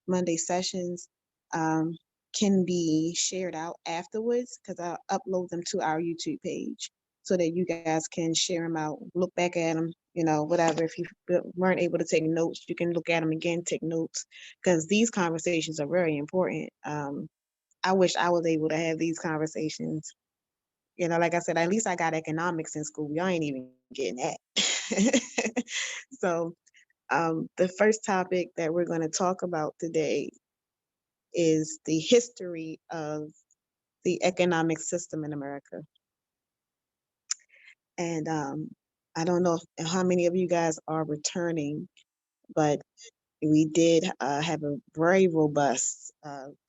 Monday sessions can be shared out afterwards, because I'll upload them to our YouTube page so that you guys can share them out, look back at them, whatever. If you weren't able to take notes, you can look at them again, take notes, because these conversations are very important. I wish I was able to have these conversations. Like I said, at least I got economics in school. Y'all ain't even getting that. So, the first topic that we're going to talk about today is the history of the economic system in America. And I don't know how many of you guys are returning, but we did have a very robust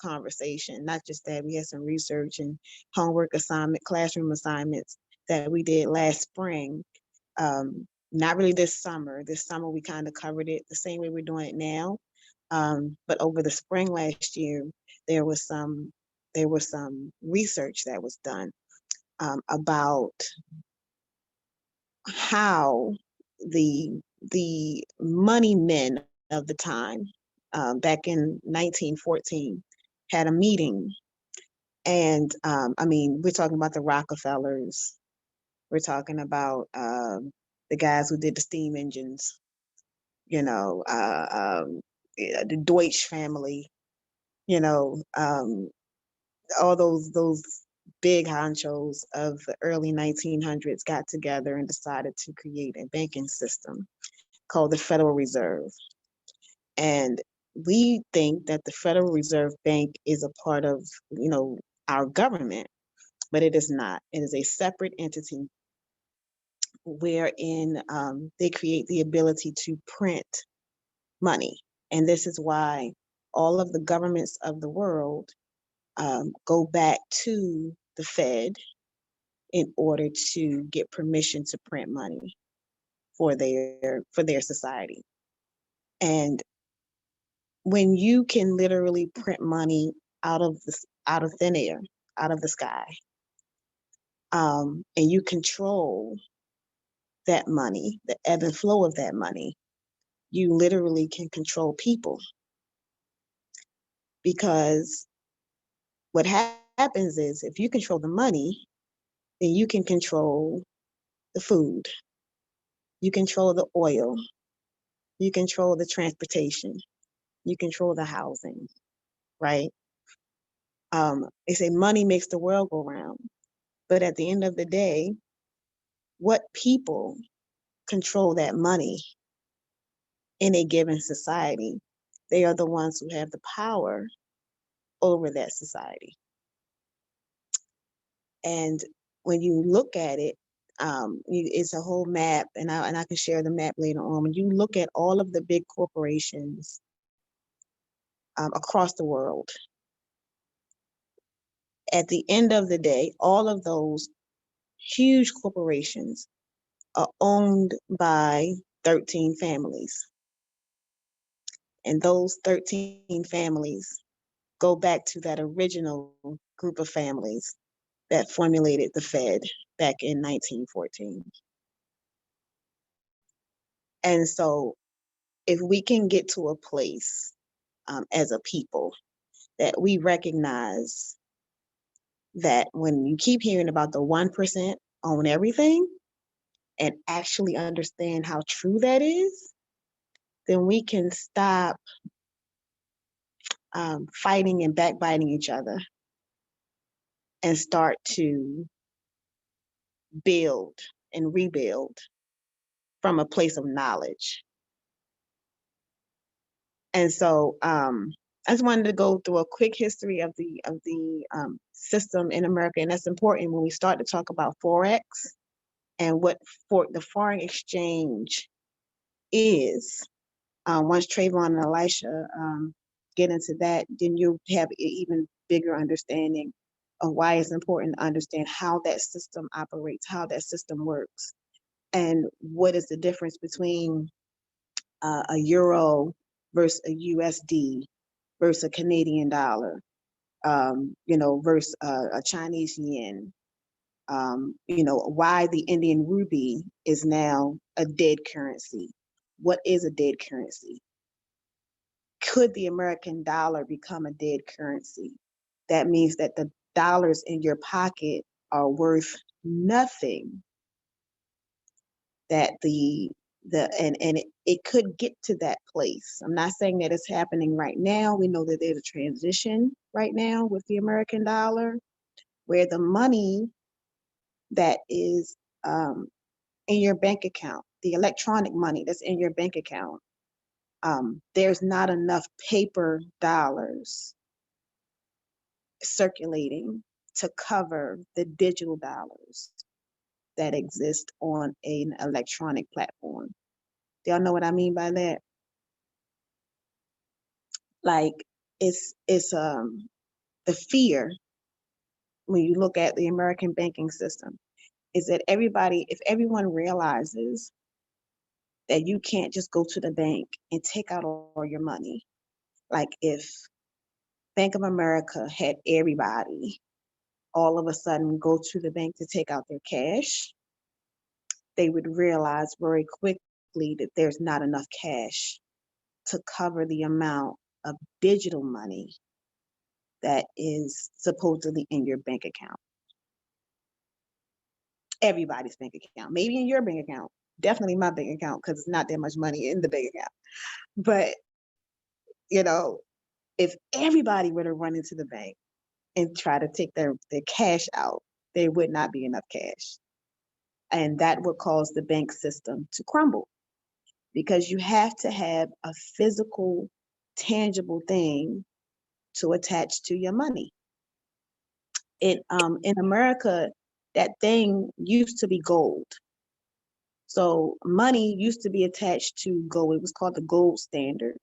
conversation. Not just that, we had some research and homework assignment, classroom assignments that we did last spring. Not really this summer. This summer we kind of covered it the same way we're doing it now. But over the spring last year, there was some research that was done about how the money men of the time, back in 1914, had a meeting. And I mean, we're talking about the Rockefellers. We're talking about the guys who did the steam engines, the Deutsch family, you know, um, all those big honchos of the early 1900s got together and decided to create a banking system called the Federal Reserve. And we think that the Federal Reserve Bank is a part of, our government, but it is not. It is a separate entity wherein they create the ability to print money. And this is why all of the governments of the world go back to the Fed in order to get permission to print money for their society. And when you can literally print money out of thin air, out of the sky, and you control that money, the ebb and flow of that money, you literally can control people. Because what happens is, if you control the money, then you can control the food, you control the oil, you control the transportation, you control the housing, right? They say money makes the world go round. But at the end of the day, what people control that money in a given society? They are the ones who have the power over that society. And when you look at it, it's a whole map, and I can share the map later on. When you look at all of the big corporations across the world, at the end of the day, all of those huge corporations are owned by 13 families. And those 13 families go back to that original group of families that formulated the Fed back in 1914. And so if we can get to a place as a people that we recognize that when you keep hearing about the 1% own everything, and actually understand how true that is, then we can stop fighting and backbiting each other and start to build and rebuild from a place of knowledge. And so I just wanted to go through a quick history of the system in America, and that's important when we start to talk about Forex and what the foreign exchange is. Once Travon and Elisha get into that, then you'll have an even bigger understanding of why it's important to understand how that system operates, how that system works, and what is the difference between a euro versus a USD versus a Canadian dollar, versus a Chinese yen. Why the Indian rupee is now a dead currency. What is a dead currency? could the American dollar become a dead currency? That means that the dollars in your pocket are worth nothing. That it could get to that place. I'm not saying that it's happening right now. We know that there's a transition right now with the American dollar, where the money that is in your bank account, the electronic money that's in your bank account, there's not enough paper dollars circulating to cover the digital dollars that exist on an electronic platform. Do y'all know what I mean by that? Like it's the fear when you look at the American banking system is that if everyone realizes that you can't just go to the bank and take out all your money, like if Bank of America had everybody all of a sudden go to the bank to take out their cash, they would realize very quickly that there's not enough cash to cover the amount of digital money that is supposedly in your bank account. Everybody's bank account, maybe in your bank account, definitely my bank account, because it's not that much money in the bank account. But, if everybody were to run into the bank and try to take their cash out, there would not be enough cash. And that would cause the bank system to crumble, because you have to have a physical, tangible thing to attach to your money. In America, that thing used to be gold. So money used to be attached to gold. It was called the gold standard,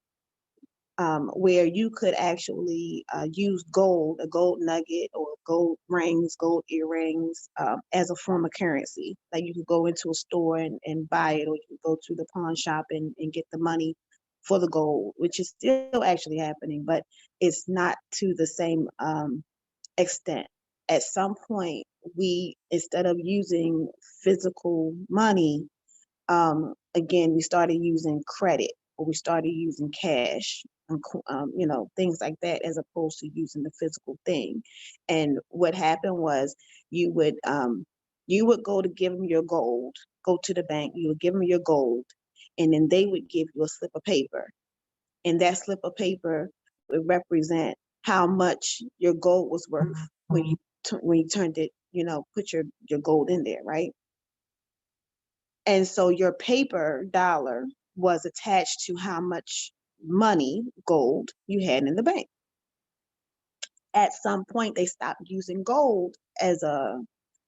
where you could actually use gold, a gold nugget or gold rings, gold earrings, as a form of currency. Like you could go into a store and buy it, or you could go to the pawn shop and get the money for the gold, which is still actually happening, but it's not to the same extent. At some point, instead of using physical money, again, we started using credit, or we started using cash, and things like that, as opposed to using the physical thing. And what happened was you would go to give them your gold, go to the bank, you would give them your gold, and then they would give you a slip of paper. And that slip of paper would represent how much your gold was worth when you turned it, put your gold in there, right? And so your paper dollar was attached to how much money, gold, you had in the bank. At some point, they stopped using gold as a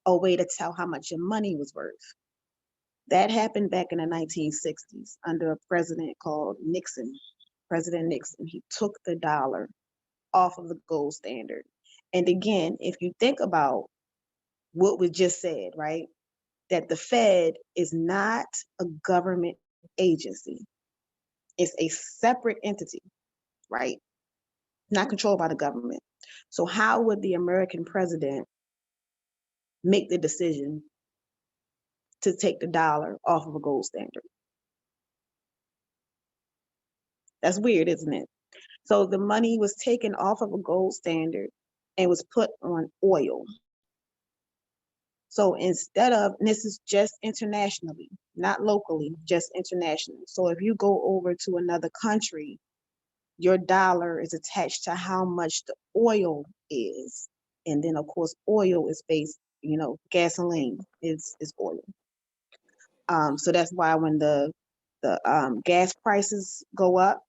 way to tell how much your money was worth. That happened back in the 1960s under a president called Nixon. President Nixon, he took the dollar off of the gold standard. And again, if you think about what was just said, right? That the Fed is not a government agency. It's a separate entity, right? Not controlled by the government. So how would the American president make the decision to take the dollar off of a gold standard? That's weird, isn't it? So the money was taken off of a gold standard and was put on oil. So instead of, and this is just internationally, not locally, just internationally. So if you go over to another country, your dollar is attached to how much the oil is. And then of course, oil is based, gasoline is oil. So that's why when the gas prices go up,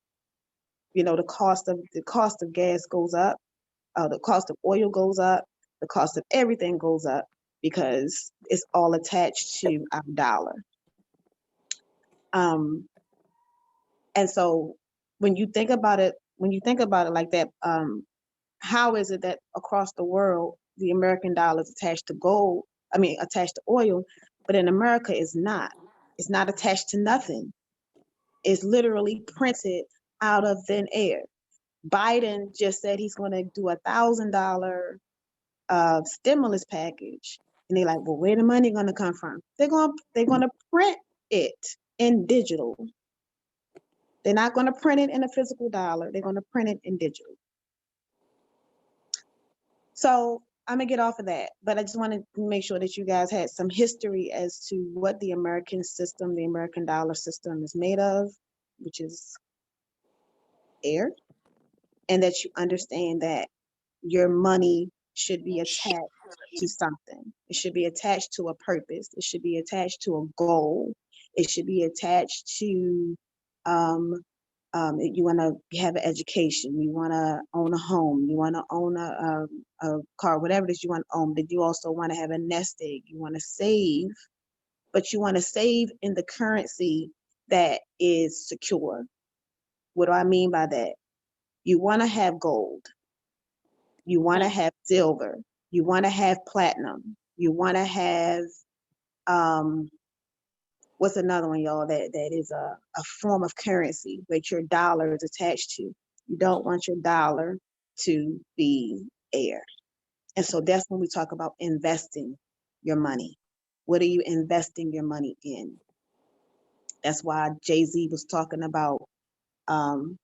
the cost of gas goes up, the cost of oil goes up, the cost of everything goes up, because it's all attached to our dollar. And so when you think about it like that, how is it that across the world the American dollar is attached to attached to oil, but in America it's not? It's not attached to nothing. It's literally printed out of thin air. Biden just said he's going to do $1,000 stimulus package, and they're like, well, where the money going to come from? They're going to print it in digital. They're not going to print it in a physical dollar. They're going to print it in digital. So I'm going to get off of that, but I just wanted to make sure that you guys had some history as to what the American system, the American dollar system is made of, which is air, and that you understand that your money should be attached to something. It should be attached to a purpose. It should be attached to a goal. It should be attached to, you want to have an education, you want to own a home, you want to own a car, whatever it is you want to own, but you also want to have a nest egg. You want to save, but you want to save in the currency that is secure. What do I mean by that? You want to have gold. You want to have silver. You want to have platinum. You want to have, what's another one, y'all, that is a form of currency which your dollar is attached to. You don't want your dollar to be air. And so that's when we talk about investing your money. What are you investing your money in? That's why Jay-Z was talking about um,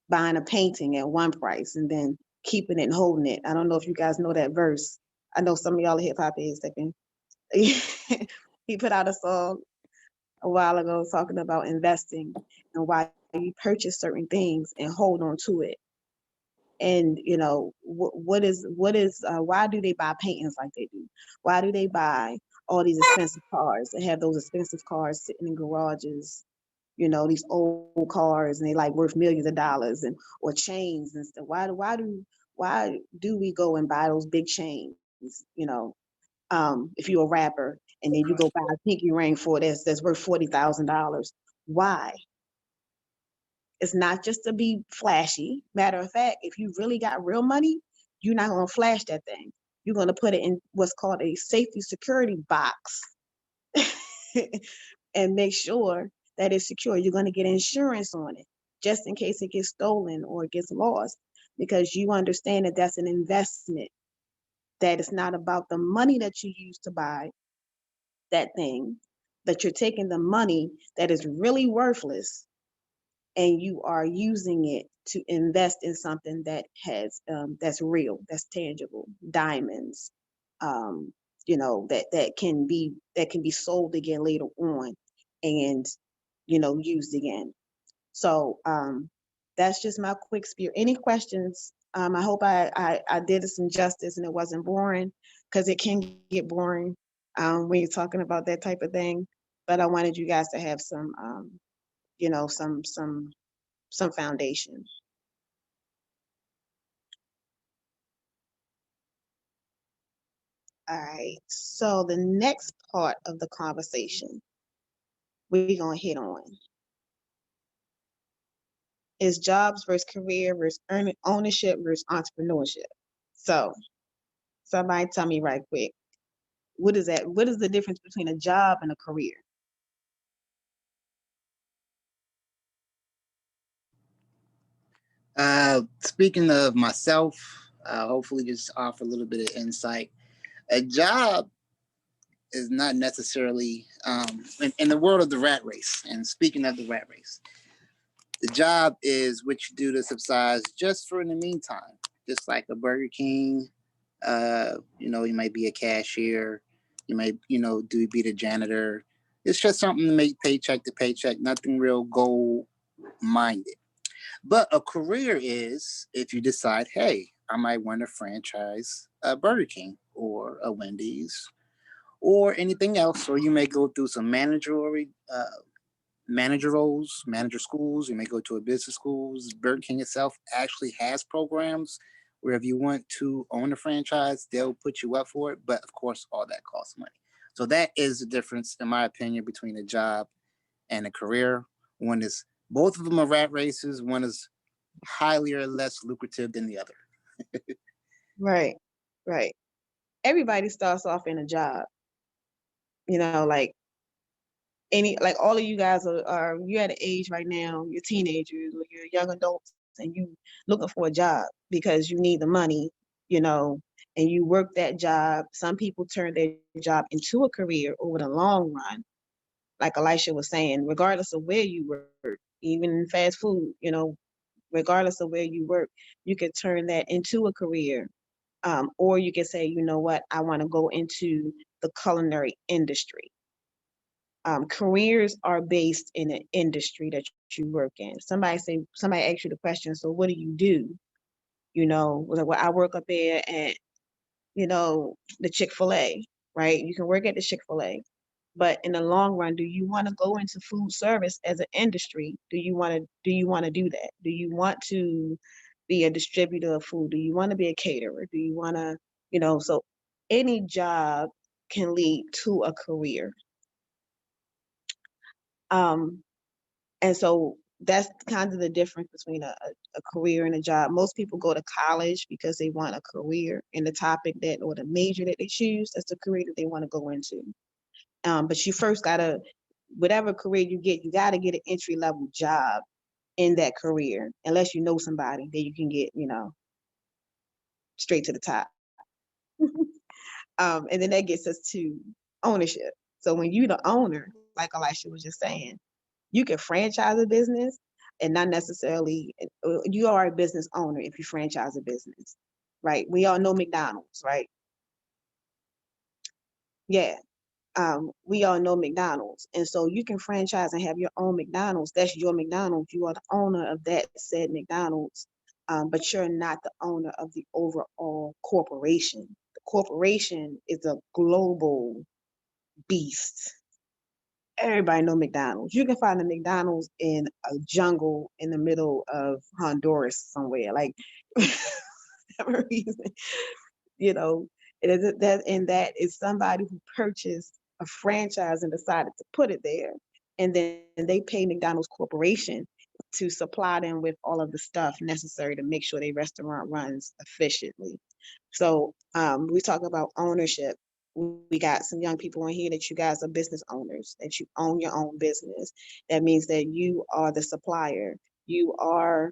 buying a painting at one price and then keeping it and holding it. I don't know if you guys know that verse. I know some of y'all are hip hop heads that can. He put out a song a while ago talking about investing and why you purchase certain things and hold on to it. And you know what is why do they buy paintings like they do? Why do they buy all these expensive cars? They have those expensive cars sitting in garages, you know, these old cars, and they like worth millions of dollars, and or chains and stuff. Why do we go and buy those big chains? You know, if you're a rapper and then you go buy a pinky ring for that's worth $40,000. Why? It's not just to be flashy. Matter of fact, if you really got real money, you're not gonna flash that thing. You're gonna put it in what's called a safety security box and make sure that it's secure. You're going to get insurance on it just in case it gets stolen or it gets lost, because you understand that that's an investment, that it's not about the money that you use to buy that thing, that you're taking the money that is really worthless and you are using it to invest in something that has that's real, that's tangible, diamonds, um, you know, that can be sold again later on, and you know, used again. So that's just my quick spiel. Any questions? I hope I did it some justice and it wasn't boring, because it can get boring when you're talking about that type of thing. But I wanted you guys to have some, you know, some foundation. All right. So the next part of the conversation we're gonna hit on is jobs versus career versus ownership versus entrepreneurship. So somebody tell me right quick, what is that? What is the difference between a job and a career? Speaking of myself, hopefully just offer a little bit of insight. A job is not necessarily in the world of the rat race. And speaking of the rat race, the job is what you do to subside just for in the meantime. Just like a Burger King, you might be a cashier, you might, be the janitor. It's just something to make paycheck to paycheck, nothing real goal minded. But a career is if you decide, hey, I might want to franchise a Burger King or a Wendy's or anything else, or you may go through some manager roles, manager schools. You may go to a business schools. Burger King itself actually has programs where if you want to own a franchise, they'll put you up for it. But of course, all that costs money. So that is the difference, in my opinion, between a job and a career. One is both of them are rat races. One is highly or less lucrative than the other. Right, right. Everybody starts off in a job, you know, like all of you guys are you're at an age right now, you're teenagers or you're young adults, and you looking for a job because you need the money, you know, and you work that job. Some people turn their job into a career over the long run, like Elisha was saying, regardless of where you work, you even in fast food, regardless of where you work, you can turn that into a career. Or you can say, you know what, I want to go into the culinary industry. Careers are based in an industry that you work in. Somebody asks you the question, so what do you do? Well, I work up there at, the Chick-fil-A, right? You can work at the Chick-fil-A. But in the long run, do you want to go into food service as an industry? Do you want to do that? Do you want to be a distributor of food? Do you want to be a caterer? Do you want to, so any job can lead to a career. Um, and so that's kind of the difference between a career and a job. Most people go to college because they want a career in the topic that, or the major that they choose, that's the career that they want to go into. But you first gotta, whatever career you gotta get an entry level job in that career, unless you know somebody that you can get, straight to the top. And then that gets us to ownership. So when you the owner, like Elisha was just saying, you can franchise a business and not necessarily, you are a business owner if you franchise a business, right? We all know McDonald's, right? Yeah. We all know McDonald's. And so you can franchise and have your own McDonald's. That's your McDonald's. You are the owner of that said McDonald's, but you're not the owner of the overall corporation. The corporation is a global beast. Everybody know McDonald's. You can find a McDonald's in a jungle in the middle of Honduras somewhere. Like, for whatever reason, you know, that is somebody who purchased a franchise and decided to put it there. And then they pay McDonald's Corporation to supply them with all of the stuff necessary to make sure their restaurant runs efficiently. So we talk about ownership. We got some young people in here that you guys are business owners, that you own your own business. That means that you are the supplier. You are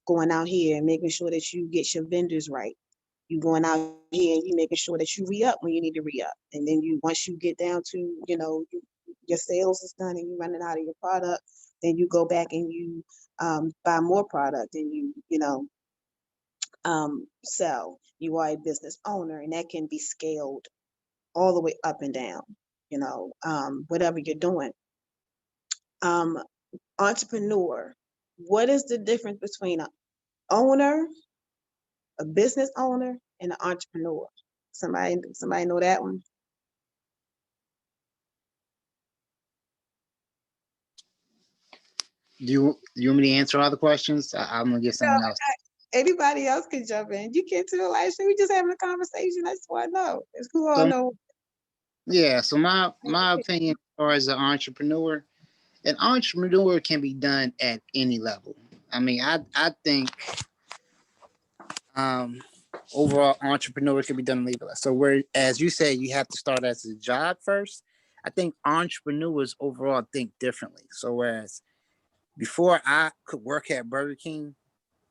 going out here and making sure that you get your vendors right. You going out here and you making sure that you re-up when you need to re-up. And then once you get down to, your sales is done and you running out of your product, then you go back and you buy more product and sell. You are a business owner, and that can be scaled all the way up and down, whatever you're doing. Um, Entrepreneur, what is the difference between an owner, a business owner, and an entrepreneur? Somebody know that one? Do you want me to answer all the questions? I'm gonna get No, someone else. anybody else can jump in. You can't tell, like, we just having a conversation. That's what I know. It's who all So know. yeah, so my opinion as far as an entrepreneur can be done at any level. I mean, I think um overall entrepreneur can be done legally. So where, as you say, you have to start as a job first. I think entrepreneurs overall think differently. So whereas before I could work at Burger King,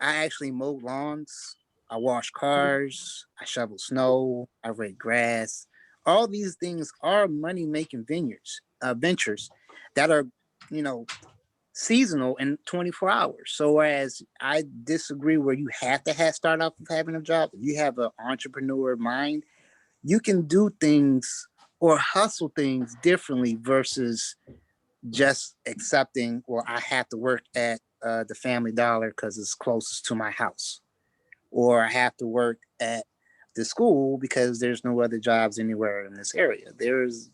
I actually mowed lawns, I washed cars, I shoveled snow, I rake grass. All these things are money making ventures that are, you know, seasonal in 24 hours. So whereas I disagree where you have to start off with having a job, if you have an entrepreneur mind, you can do things or hustle things differently versus just accepting, well, I have to work at the Family Dollar because it's closest to my house, or I have to work at the school because there's no other jobs anywhere in this area. There's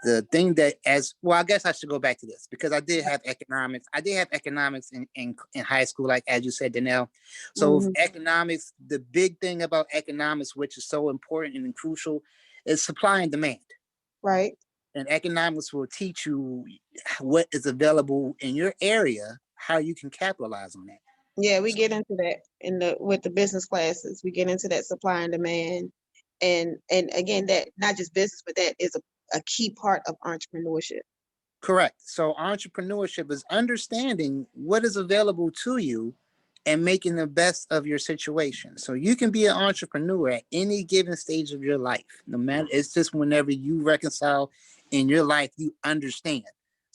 the thing that, as well, I guess I should go back to this because I did have economics. I did have economics in high school, like as you said, Danelle. So with Mm-hmm. economics, the big thing about economics, which is so important and crucial, is supply and demand. Right. And economics will teach you what is available in your area, how you can capitalize on that. Yeah, we So, get into that in the with the business classes. We get into that supply and demand, and again, that not just business, but that is a key part of entrepreneurship. correct. So entrepreneurship is understanding what is available to you and making the best of your situation. So you can be an entrepreneur at any given stage of your life. No matter, it's just whenever you reconcile in your life, you understand.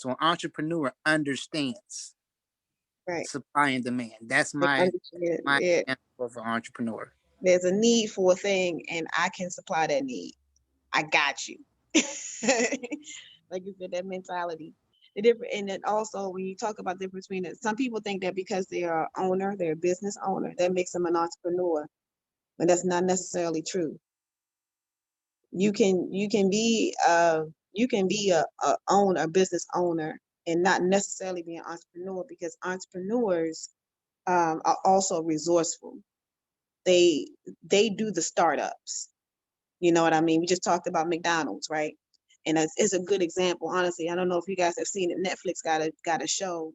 So an entrepreneur understands Right. supply and demand. That's They my understand my it. example of an entrepreneur. There's a need for a thing, and I can supply that need. I got you. Like you said, that mentality. The different, and then also when you talk about the difference between it, some people think that because they are owner, they're a business owner, that makes them an entrepreneur, but that's not necessarily true. You can be a business owner and not necessarily be an entrepreneur, because entrepreneurs are also resourceful. They they do the startups. You know what I mean? We just talked about McDonald's, right? And it's a good example, honestly. I don't know if you guys have seen it. Netflix got a show.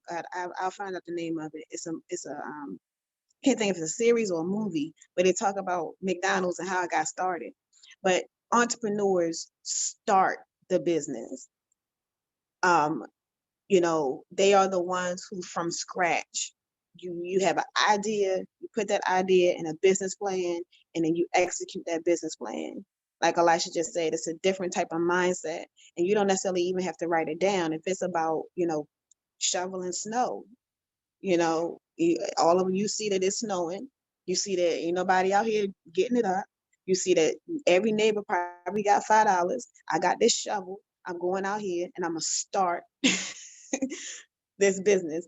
I'll find out the name of it. It's a can't think if it's a series or a movie, but they talk about McDonald's and how it got started. But entrepreneurs start the business. Um, they are the ones who from scratch. You have an idea, you put that idea in a business plan, and then you execute that business plan. Like Elisha just said, it's a different type of mindset, and you don't necessarily even have to write it down. If it's about, shoveling snow, all of you see that it's snowing. You see that ain't nobody out here getting it up. You see that every neighbor probably got $5. I got this shovel. I'm going out here and I'm gonna start this business.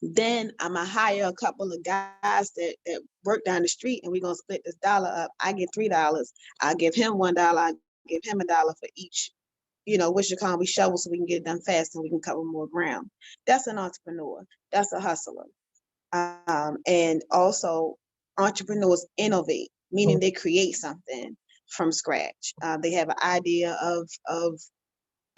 Then I'm gonna hire a couple of guys that work down the street, and we're gonna split this dollar up. I get $3. I give him $1. I give him $1 for each. What you call, we shovel so we can get it done fast and we can cover more ground. That's an entrepreneur. That's a hustler. And also, entrepreneurs innovate, meaning they create something from scratch. They have an idea of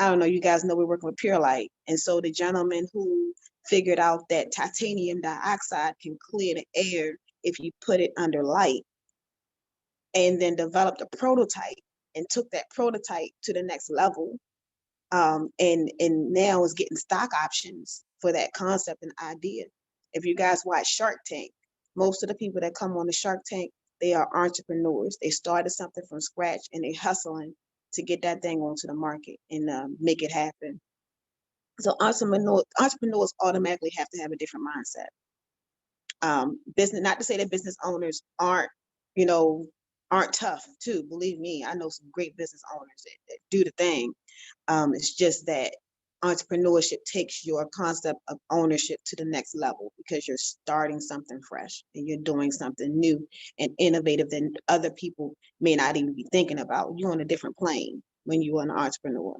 I don't know. You guys know we're working with Pure Light, and so the gentleman who figured out that titanium dioxide can clear the air if you put it under light, and then developed a prototype and took that prototype to the next level, and now is getting stock options for that concept and idea. If you guys watch Shark Tank, most of the people that come on the Shark Tank, they are entrepreneurs. They started something from scratch and they hustling to get that thing onto the market and make it happen. So entrepreneurs automatically have to have a different mindset. Business, not to say that business owners you know, aren't tough too. Believe me, I know some great business owners that do the thing. It's just that entrepreneurship takes your concept of ownership to the next level, because you're starting something fresh and you're doing something new and innovative than other people may not even be thinking about. You're on a different plane when you're an entrepreneur.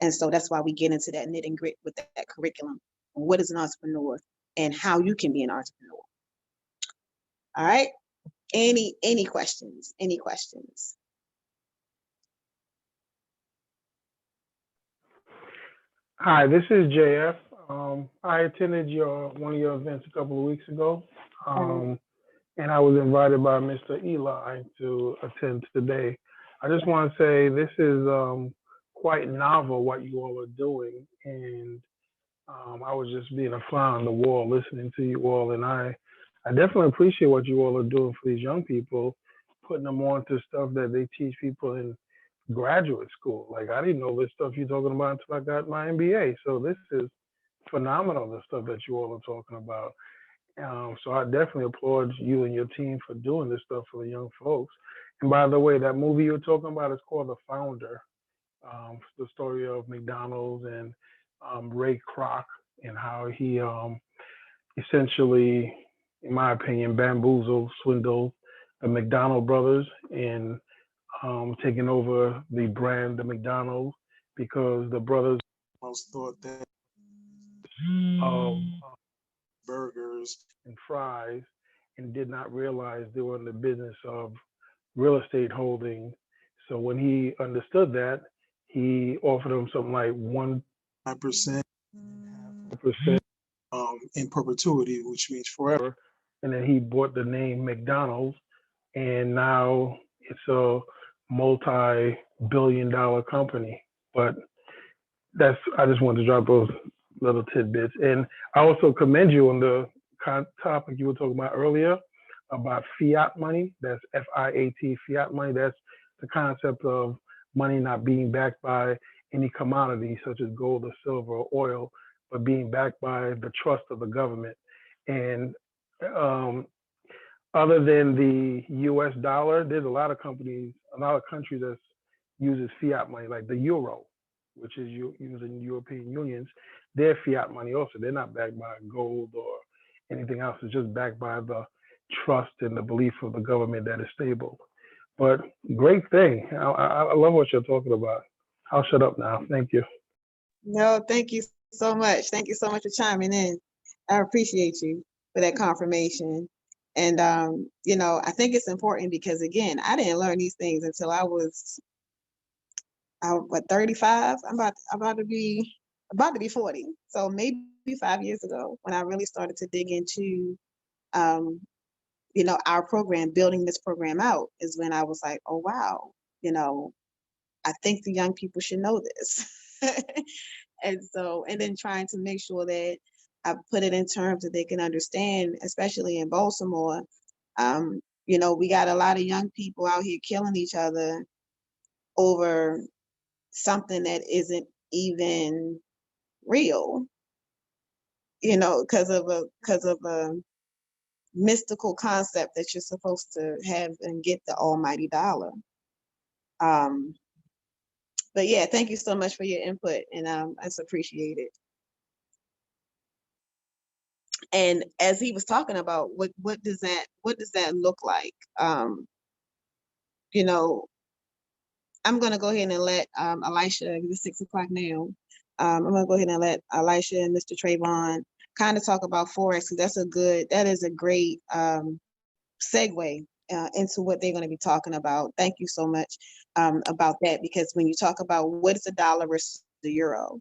And so that's why we get into that knit and grit with that curriculum. What is an entrepreneur and how you can be an entrepreneur. All right. Any questions? Any questions? Hi, this is JF. I attended one of your events a couple of weeks ago, and I was invited by Mr. Eli to attend today. I just want to say this is quite novel what you all are doing, and I was just being a fly on the wall listening to you all, and I definitely appreciate what you all are doing for these young people, putting them on to stuff that they teach people in graduate school. Like, I didn't know this stuff you're talking about until I got my MBA. So this is phenomenal, the stuff that you all are talking about. So I definitely applaud you and your team for doing this stuff for the young folks. And by the way, that movie you were talking about is called The Founder. The story of McDonald's and Ray Kroc, and how he essentially, in my opinion, bamboozled, swindled the McDonald brothers and taking over the brand, the McDonald's, because the brothers most thought that of burgers and fries, and did not realize they were in the business of real estate holding. So when he understood that, he offered them something like 1% in perpetuity, which means forever. And then he bought the name McDonald's, and now it's a multi-billion-dollar company. But I just wanted to drop those little tidbits. And I also commend you on the topic you were talking about earlier about fiat money. That's FIAT, fiat money. That's the concept of money not being backed by any commodity such as gold or silver or oil, but being backed by the trust of the government. And um, other than the U.S. dollar, there's a lot of companies, a lot of countries that uses fiat money, like the euro, which is used in European unions. Their fiat money also, they're not backed by gold or anything else. It's just backed by the trust and the belief of the government that is stable. But great thing. I love what you're talking about. I'll shut up now. Thank you. No, thank you so much. Thank you so much for chiming in. I appreciate you for that confirmation. And I think it's important because again, I didn't learn these things until I was 35. I'm about to be 40. So maybe 5 years ago when I really started to dig into our program, building this program out, is when I was like, oh wow, I think the young people should know this. And then trying to make sure that I put it in terms that they can understand, especially in Baltimore. We got a lot of young people out here killing each other over something that isn't even real, because of a mystical concept that you're supposed to have and get the almighty dollar. But yeah, thank you so much for your input, and it's appreciated. And as he was talking about what does that look like? You know, I'm gonna go ahead and let Elisha, it's 6 o'clock now. I'm gonna go ahead and let Elisha and Mr. Travon kind of talk about Forex, because that is a great segue into what they're going to be talking about. Thank you so much about that, because when you talk about what is the dollar versus the euro,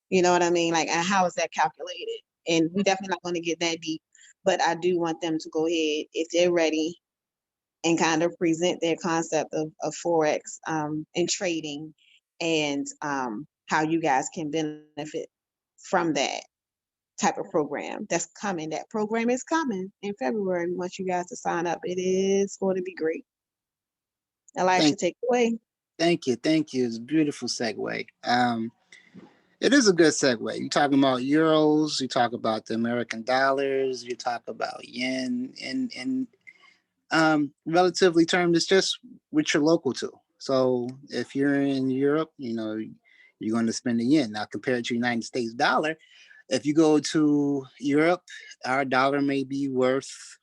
you know what I mean? Like, and how is that calculated? And we're definitely not going to get that deep, but I do want them to go ahead, if they're ready, and kind of present their concept of Forex and trading, and how you guys can benefit from that type of program that's coming. That program is coming in February. We want you guys to sign up. It is going to be great. Elisha, take it away. Thank you. It's a beautiful segue. It is a good segue. You're talking about euros, you talk about the American dollars, you talk about yen, and relatively termed, it's just what you're local to. So if you're in Europe, you're going to spend a yen. Now, compared to United States dollar, if you go to Europe, our dollar may be worth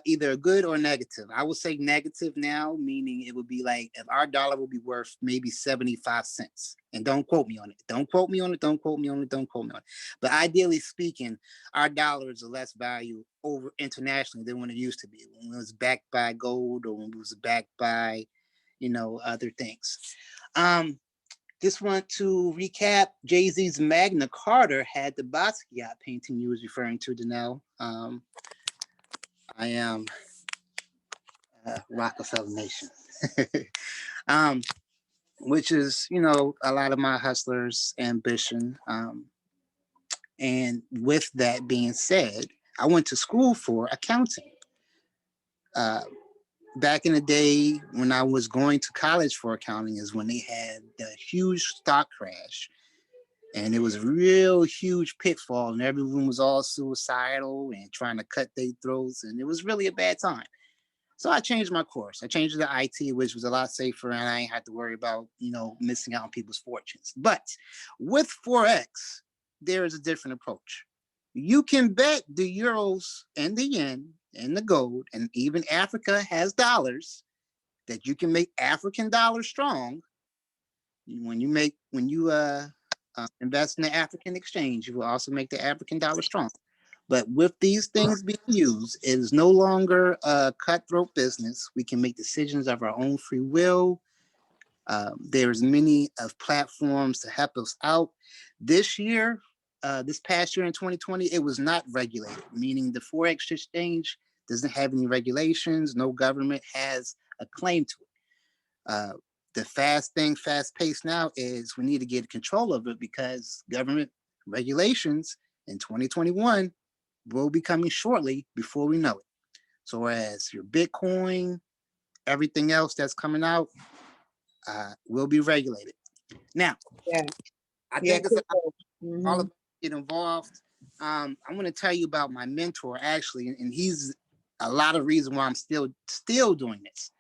either good or negative. I would say negative now, meaning it would be like if our dollar would be worth maybe 75 cents. And don't quote me on it. Don't quote me on it. But ideally speaking, our dollar is of less value over internationally than when it used to be, when it was backed by gold or when it was backed by, other things. Just want to recap. Jay-Z's Magna Carta had the Basquiat painting you was referring to, Danelle. I am Rockefeller Nation, which is, a lot of my hustlers' ambition. And with that being said, I went to school for accounting. Back in the day when I was going to college for accounting is when they had the huge stock crash. And it was a real huge pitfall, and everyone was all suicidal and trying to cut their throats. And it was really a bad time. So I changed my course. I changed it to IT, which was a lot safer, and I ain't had to worry about, missing out on people's fortunes. But with Forex, there is a different approach. You can bet the euros and the yen and the gold, and even Africa has dollars, that you can make African dollars strong. When you invest in the African exchange, you will also make the African dollar strong. But with these things being used, it is no longer a cutthroat business. We can make decisions of our own free will. There's many of platforms to help us out. This past year in 2020, it was not regulated, meaning the Forex exchange doesn't have any regulations. No government has a claim to it. The fast pace now is we need to get control of it, because government regulations in 2021 will be coming shortly before we know it. So as your Bitcoin, everything else that's coming out will be regulated. Now, Yeah. I Yeah. think it's all Mm-hmm. about get involved. I'm going to tell you about my mentor actually, and he's a lot of reason why I'm still doing this.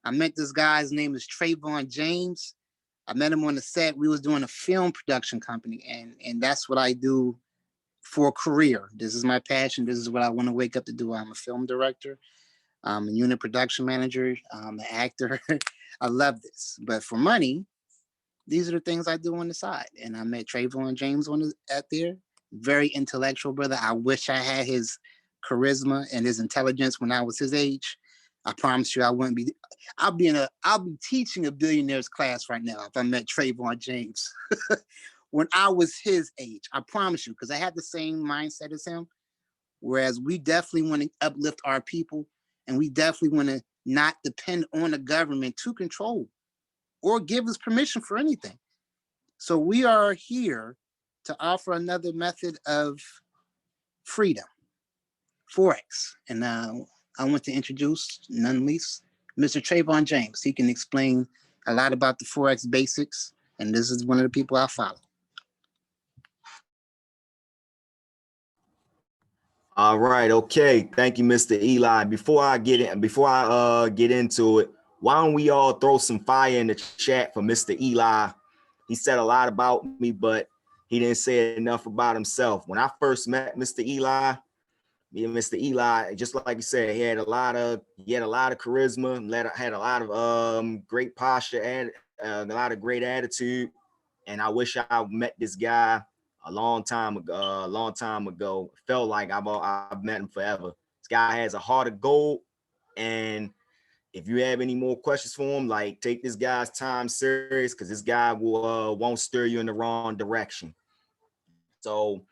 I met this guy. His name is Travon James. I met him on the set. We was doing a film production company, and that's what I do for a career. This is my passion. This is what I want to wake up to do. I'm a film director. I'm a unit production manager. I'm an actor. I love this. But for money, these are the things I do on the side. And I met Travon James at there. Very intellectual brother. I wish I had his charisma and his intelligence when I was his age. I promise you I wouldn't be. I'll be teaching a billionaires class right now if I met Travon James when I was his age. I promise you, because I had the same mindset as him. Whereas we definitely want to uplift our people, and we definitely want to not depend on the government to control or give us permission for anything. So we are here to offer another method of freedom, Forex. And now I want to introduce none least Mr. Travon James. He can explain a lot about the Forex basics, and this is one of the people I follow. All right, okay. Thank you, Mr. Eli. Before I get into it, why don't we all throw some fire in the chat for Mr. Eli? He said a lot about me, but he didn't say enough about himself. When I first met Mr. Eli, me and Mr. Eli, just like you said, he had a lot of charisma, had a lot of great posture and a lot of great attitude. And I wish I met this guy a long time ago. Felt like I've met him forever. This guy has a heart of gold. And if you have any more questions for him, like take this guy's time serious, because this guy won't steer you in the wrong direction. So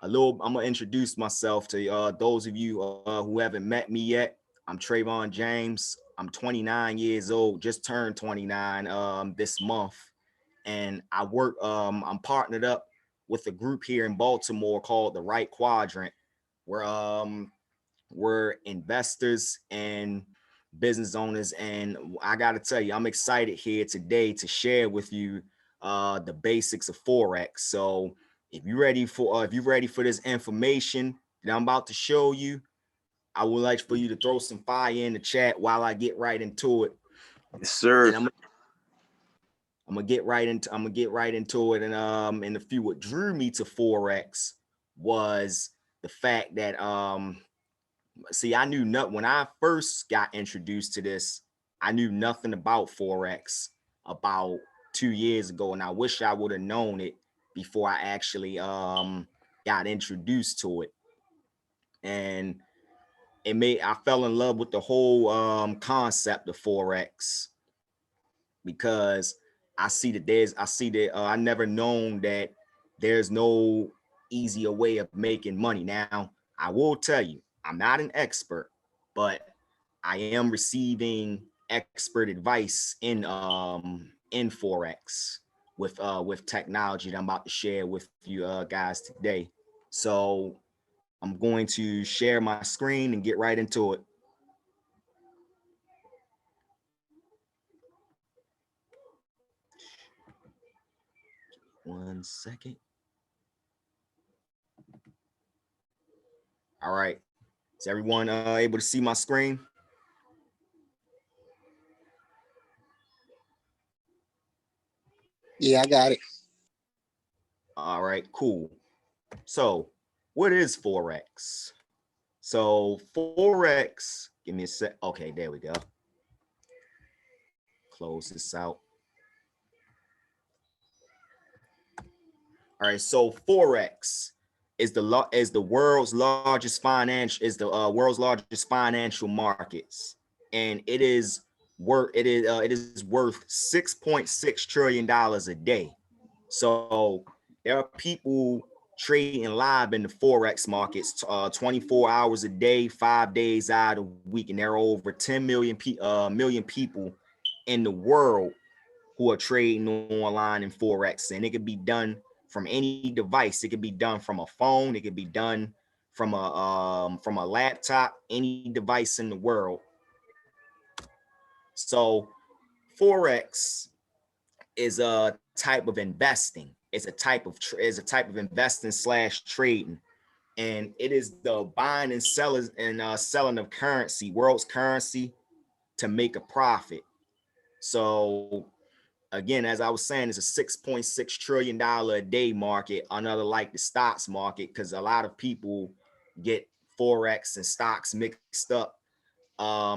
I'm gonna introduce myself to those of you who haven't met me yet. I'm Travon James. I'm 29 years old, just turned 29 this month. And I'm partnered up with a group here in Baltimore called the Right Quadrant, where we're investors and business owners. And I gotta tell you, I'm excited here today to share with you the basics of Forex. So if you're ready for this information that I'm about to show you, I would like for you to throw some fire in the chat while I get right into it. Yes, sir. And I'm gonna get right into it. And a few what drew me to Forex was the fact that see, I knew not when I first got introduced to this, I knew nothing about Forex about 2 years ago, and I wish I would have known it before I actually got introduced to it. And I fell in love with the whole concept of Forex, because I never known that there's no easier way of making money. Now, I will tell you, I'm not an expert, but I am receiving expert advice in Forex with technology that I'm about to share with you guys today. So I'm going to share my screen and get right into it. One second. All right. Is everyone able to see my screen? Yeah, I got it. All right, cool. So what is Forex? So Forex, give me a sec. Okay, there we go. Close this out. All right, so Forex is the world's largest financial markets, and it is worth $6.6 trillion a day. So there are people trading live in the Forex markets 24 hours a day, 5 days out of the week, and there are over 10 million people in the world who are trading online in Forex, and it could be done from any device. It could be done from a phone. It could be done from a laptop, any device in the world. So Forex is a type of investing. It's a type of investing slash trading, and it is the buying and selling of currency, world's currency, to make a profit. So again, as I was saying, it's a $6.6 trillion a day market, another like the stocks market, because a lot of people get Forex and stocks mixed up.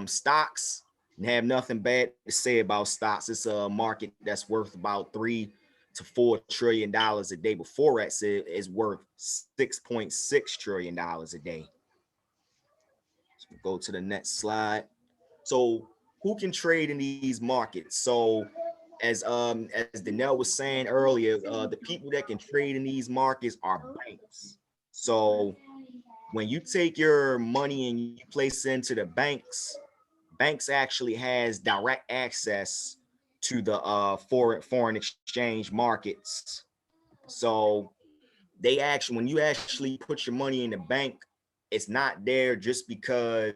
Stocks, have nothing bad to say about stocks. It's a market that's worth about $3 to $4 trillion a day, but Forex is worth $6.6 trillion a day. So we'll go to the next slide. So who can trade in these markets? So as Danelle was saying earlier, the people that can trade in these markets are banks. So when you take your money and you place it into the banks actually has direct access to the foreign exchange markets. So they actually, when you actually put your money in the bank, it's not there just because,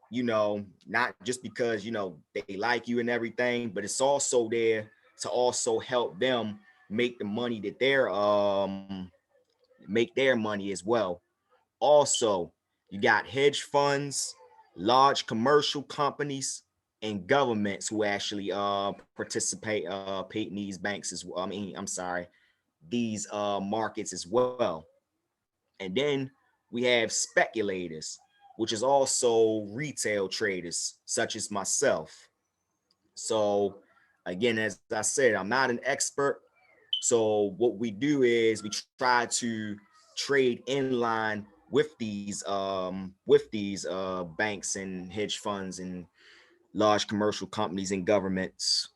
not just because, they like you and everything, but it's also there to also help them make the money that they're make their money as well. Also, you got hedge funds, large commercial companies, and governments who actually participate in these banks as well. These markets as well. And then we have speculators, which is also retail traders, such as myself. So again, as I said, I'm not an expert. So what we do is we try to trade in line with these banks and hedge funds and large commercial companies and governments.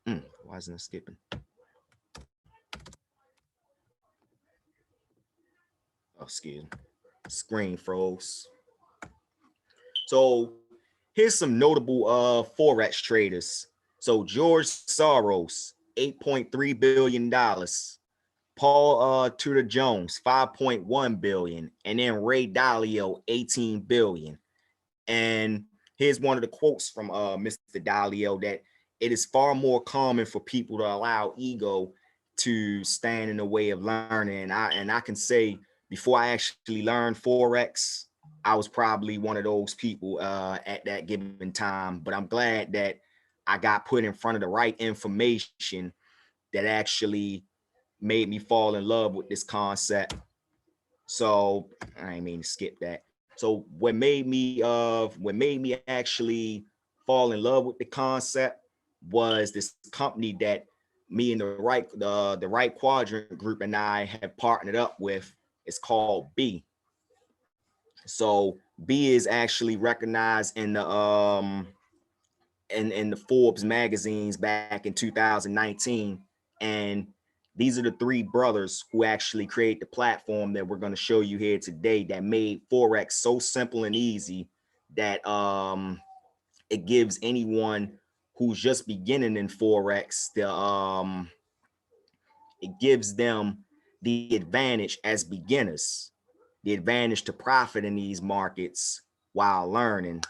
Why isn't it skipping? Oh, excuse me. Screen froze. So here's some notable Forex traders. So George Soros, $8.3 billion. Paul Tudor Jones, 5.1 billion, and then Ray Dalio, 18 billion. And here's one of the quotes from Mr. Dalio, that it is far more common for people to allow ego to stand in the way of learning. And I can say, before I actually learned Forex, I was probably one of those people at that given time. But I'm glad that I got put in front of the right information that actually made me fall in love with this concept. So I didn't mean to skip that. So what made me actually fall in love with the concept was this company that me and the right quadrant group and I have partnered up with. It's called B. So B is actually recognized in the Forbes magazines back in 2019, and these are the three brothers who actually create the platform that we're going to show you here today, that made Forex so simple and easy that it gives anyone who's just beginning in Forex it gives them the advantage as beginners, the advantage to profit in these markets while learning.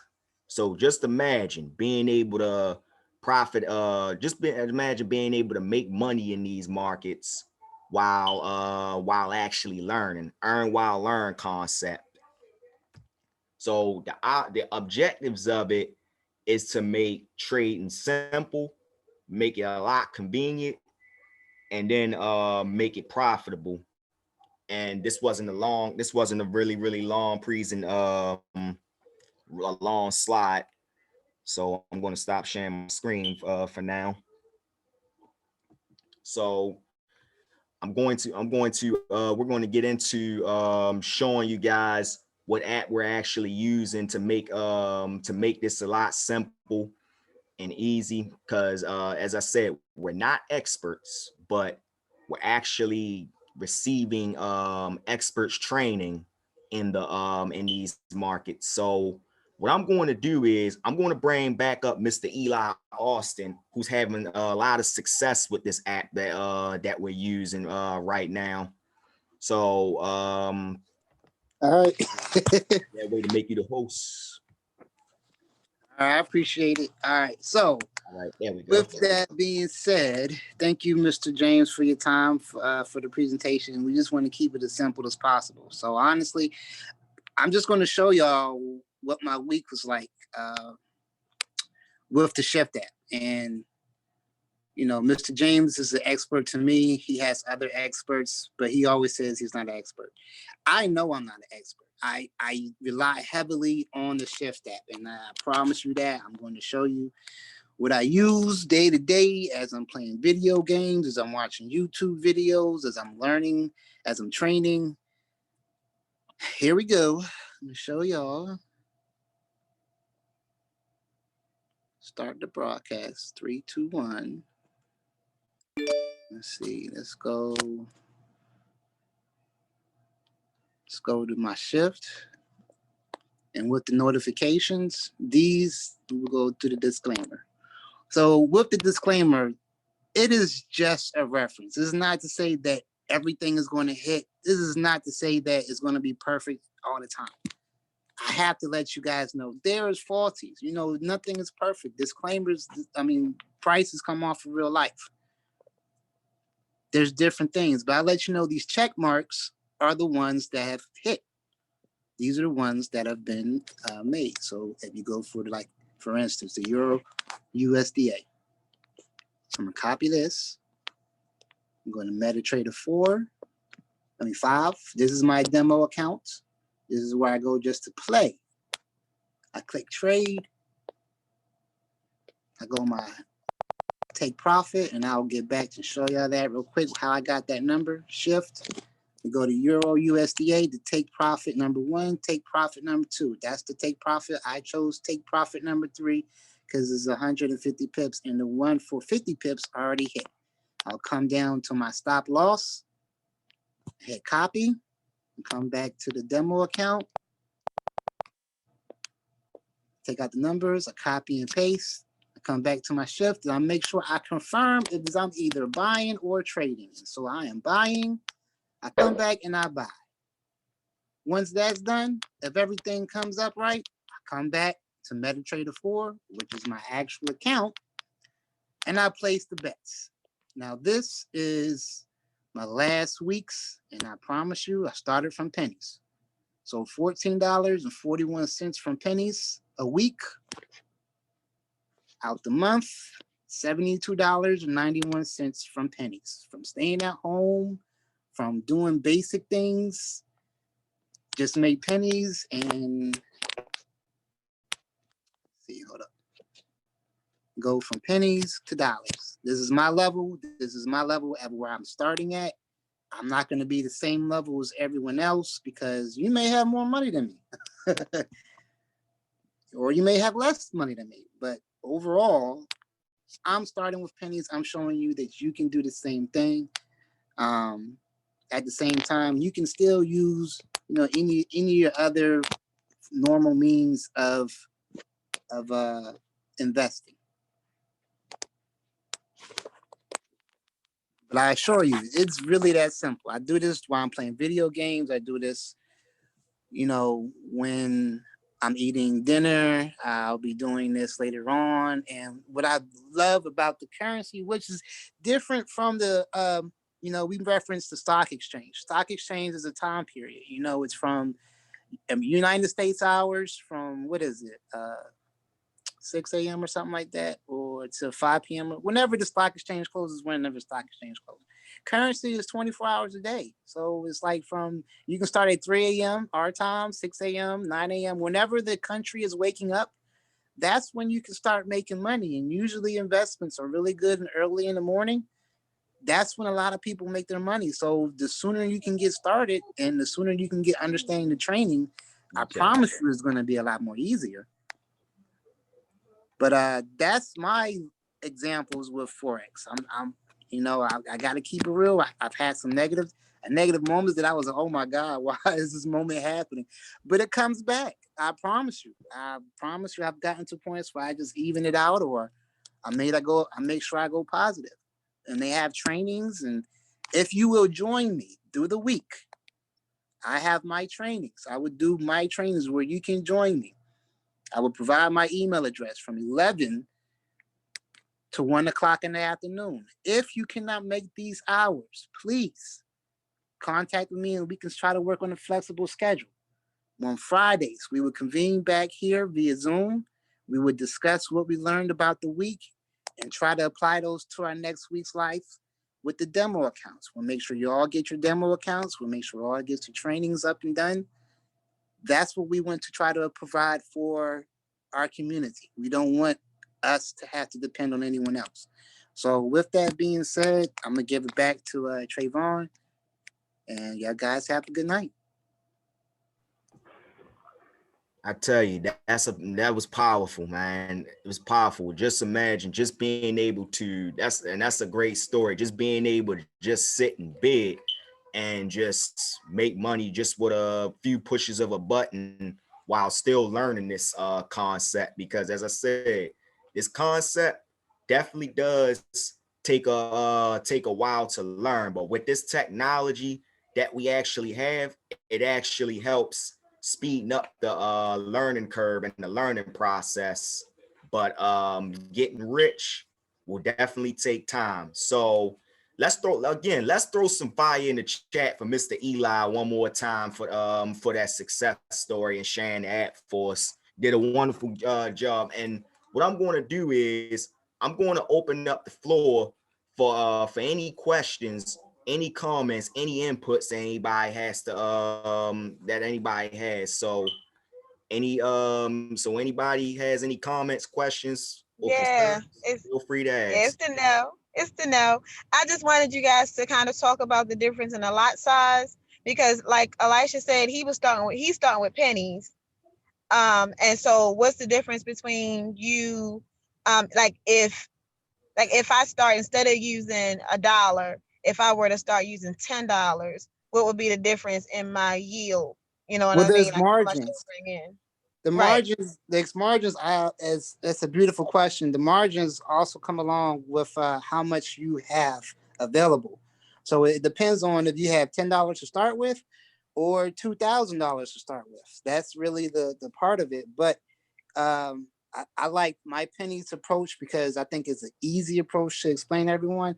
So just imagine being able to profit, imagine being able to make money in these markets while actually learning, earn while learn concept. So the objectives of it is to make trading simple, make it a lot convenient, and then make it profitable. And this wasn't a really long a long slide. So I'm going to stop sharing my screen for now. So we're going to get into showing you guys what app we're actually using to make this a lot simple and easy, because as I said, we're not experts, but we're actually receiving experts training in these markets. So what I'm going to do is I'm going to bring back up Mr. Eli Austin, who's having a lot of success with this app that we're using right now. So all right. that way to make you the host. I appreciate it. All right. So Right, there we go. With that being said, thank you, Mr. James, for your time for the presentation. We just want to keep it as simple as possible. So honestly, I'm just going to show y'all what my week was like with the Shift app. And, you know, Mr. James is an expert to me. He has other experts, but he always says he's not an expert. I know I'm not an expert. I rely heavily on the Shift app, and I promise you that. I'm going to show you what I use day to day as I'm playing video games, as I'm watching YouTube videos, as I'm learning, as I'm training. Here we go. I'm gonna show y'all. Start the broadcast. 3, 2, 1. Let's see. Let's go. Let's go to my Shift. And with the notifications, these will go to the disclaimer. So with the disclaimer, it is just a reference. This is not to say that everything is going to hit. This is not to say that it's going to be perfect all the time. I have to let you guys know there is faulties. You know, nothing is perfect. Disclaimers, I mean, prices come off of real life. There's different things, but I let you know these check marks are the ones that have hit. These are the ones that have been made. So if you go for, like, for instance, the Euro USDA. So I'm gonna copy this. I'm going to MetaTrader 5. This is my demo account. This is where I go just to play. I click trade. I go my take profit, and I'll get back to show y'all that real quick, how I got that number. Shift. We go to Euro USDA to take profit number 1, take profit number 2. That's the take profit. I chose take profit number 3 because it's 150 pips, and the one for 50 pips already hit. I'll come down to my stop loss, hit copy, and come back to the demo account. Take out the numbers, I copy and paste. I come back to my Shift, and I make sure I confirm if I'm either buying or trading. So I am buying. I come back and I buy. Once that's done, if everything comes up right, I come back to MetaTrader 4, which is my actual account, and I place the bets. Now this is my last week's, and I promise you, I started from pennies. So $14.41 from pennies a week. Out the month, $72.91 from pennies. From staying at home, from doing basic things, just make pennies and see, hold up. Go from pennies to dollars. This is my level. This is my level at where I'm starting at. I'm not going to be the same level as everyone else because you may have more money than me. Or you may have less money than me. But overall, I'm starting with pennies. I'm showing you that you can do the same thing. At the same time, you can still use, you know, any of your other normal means of investing. But I assure you, it's really that simple. I do this while I'm playing video games. I do this, you know, when I'm eating dinner. I'll be doing this later on. And what I love about the currency, which is different from the, you know, we reference the stock exchange. Stock exchange is a time period. You know, it's from United States hours from, what is it, 6 a.m. or something like that, or to 5 p.m. Whenever the stock exchange closes, whenever the stock exchange closes. Currency is 24 hours a day. So it's like from, you can start at 3 a.m. our time, 6 a.m., 9 a.m. Whenever the country is waking up, that's when you can start making money. And usually investments are really good and early in the morning. That's when a lot of people make their money. So the sooner you can get started and the sooner you can get understanding the training, I promise you it's going to be a lot more easier. But that's my examples with Forex. I'm you know, I got to keep it real. I've had some negative moments that I was like, oh my God, why is this moment happening? But it comes back. I promise you. I've gotten to points where I just even it out, or I make sure I go positive. And they have trainings, and if you will join me through the week, I have my trainings. I would do my trainings where you can join me. I will provide my email address from 11 to 1 o'clock in the afternoon. If you cannot make these hours, please contact me and we can try to work on a flexible schedule. On Fridays, we would convene back here via Zoom. We would discuss what we learned about the week and try to apply those to our next week's life with the demo accounts. We'll make sure you all get your demo accounts. We'll make sure all get your trainings up and done. That's what we want to try to provide for our community. We don't want us to have to depend on anyone else. So with that being said, I'm going to give it back to Travon, and y'all guys have a good night. I tell you, that was powerful, man. It was powerful. Just imagine just being able to, that's a great story. Just being able to just sit in bed and just make money just with a few pushes of a button while still learning this concept. Because as I said, this concept definitely does take a while to learn. But with this technology that we actually have, it actually helps speeding up the learning curve and the learning process. But getting rich will definitely take time. So let's throw some fire in the chat for Mr. Eli one more time for that success story and sharing the app for us. Did a wonderful job. And what I'm going to do is I'm going to open up the floor for any questions, any comments, any inputs that anybody has to that anybody has. So anybody has any comments, questions, or Yeah, concerns, feel free to ask. it's the no. It's the no. I just wanted you guys to kind of talk about the difference in the lot size, because like Elisha said, he's starting with pennies. And so what's the difference between you, like if I start, instead of using $1, if I were to start using $10, what would be the difference in my yield? You know what I mean? There's Like how much margins. they bring in. The Right. margins, that's a beautiful question. The margins also come along with how much you have available. So it depends on if you have $10 to start with or $2,000 to start with. That's really the part of it. But I like my pennies approach because I think it's an easy approach to explain to everyone.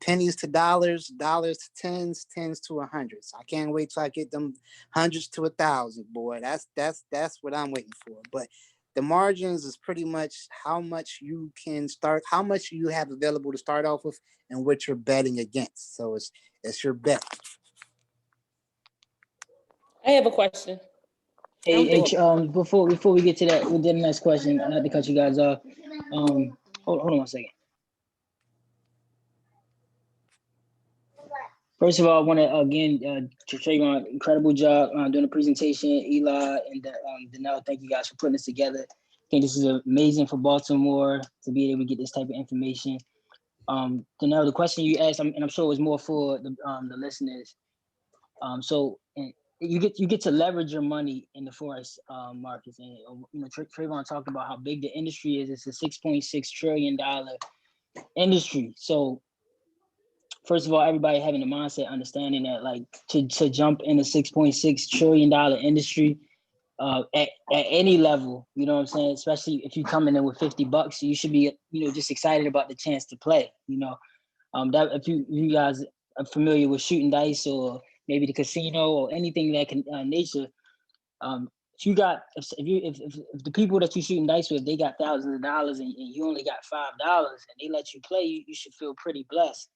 Pennies to dollars, dollars to tens, tens to hundreds. I can't wait till I get them hundreds to 1,000, boy. That's what I'm waiting for. But the margins is pretty much how much you can start, how much you have available to start off with, and what you're betting against. So it's your bet. I have a question. Hey, before we get to that, we'll do the next question. Not to cut you guys off. Hold on 1 second. First of all, I want to again, Travon, incredible job doing the presentation. Eli and Danelle, thank you guys for putting this together. I think this is amazing for Baltimore to be able to get this type of information. Danelle, the question you asked, and I'm sure it was more for the listeners. You get to leverage your money in the forex markets, and Travon talked about how big the industry is. It's a $6.6 trillion industry. So first of all, everybody having the mindset, understanding that like to jump in a $6.6 trillion industry at any level, you know what I'm saying? Especially if you come in with $50, you should be, just excited about the chance to play. That if you guys are familiar with shooting dice or maybe the casino or anything that can nature, if the people that you shooting dice with, they got thousands of dollars and you only got $5 and they let you play, you should feel pretty blessed,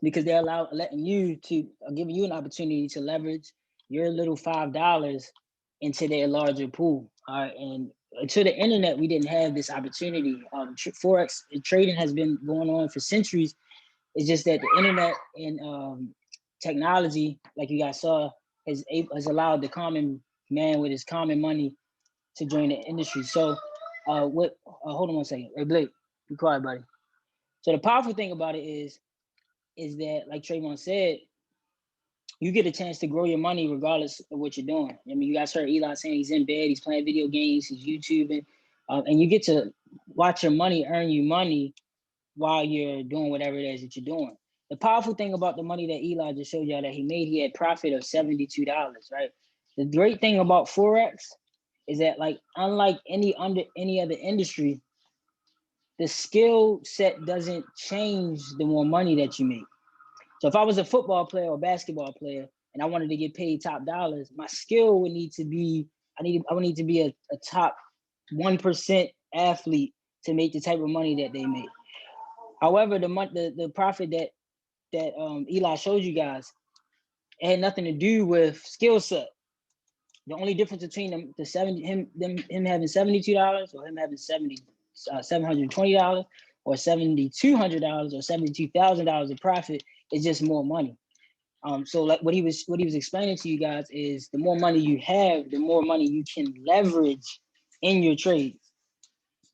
because they're giving you an opportunity to leverage your little $5 into their larger pool. All right, and to the internet, we didn't have this opportunity. Forex trading has been going on for centuries. It's just that the internet and technology, like you guys saw, has allowed the common man with his common money to join the industry. So, hold on 1 second. Hey, Blake, be quiet, buddy. So the powerful thing about it is that, like Travon said, you get a chance to grow your money regardless of what you're doing. I mean, you guys heard Eli saying he's in bed, he's playing video games, he's YouTubing, and you get to watch your money earn you money while you're doing whatever it is that you're doing. The powerful thing about the money that Eli just showed y'all that he made, he had profit of $72, right? The great thing about Forex is that, like, unlike any other industry, the skill set doesn't change the more money that you make. So if I was a football player or basketball player and I wanted to get paid top dollars, my skill would need to be, I would need to be a top 1% athlete to make the type of money that they make. However, the profit that Eli showed you guys, it had nothing to do with skill set. The only difference between him having $72 or him having $720 or $7,200 or $72,000 of profit is just more money. So like what he was explaining to you guys is the more money you have, the more money you can leverage in your trades.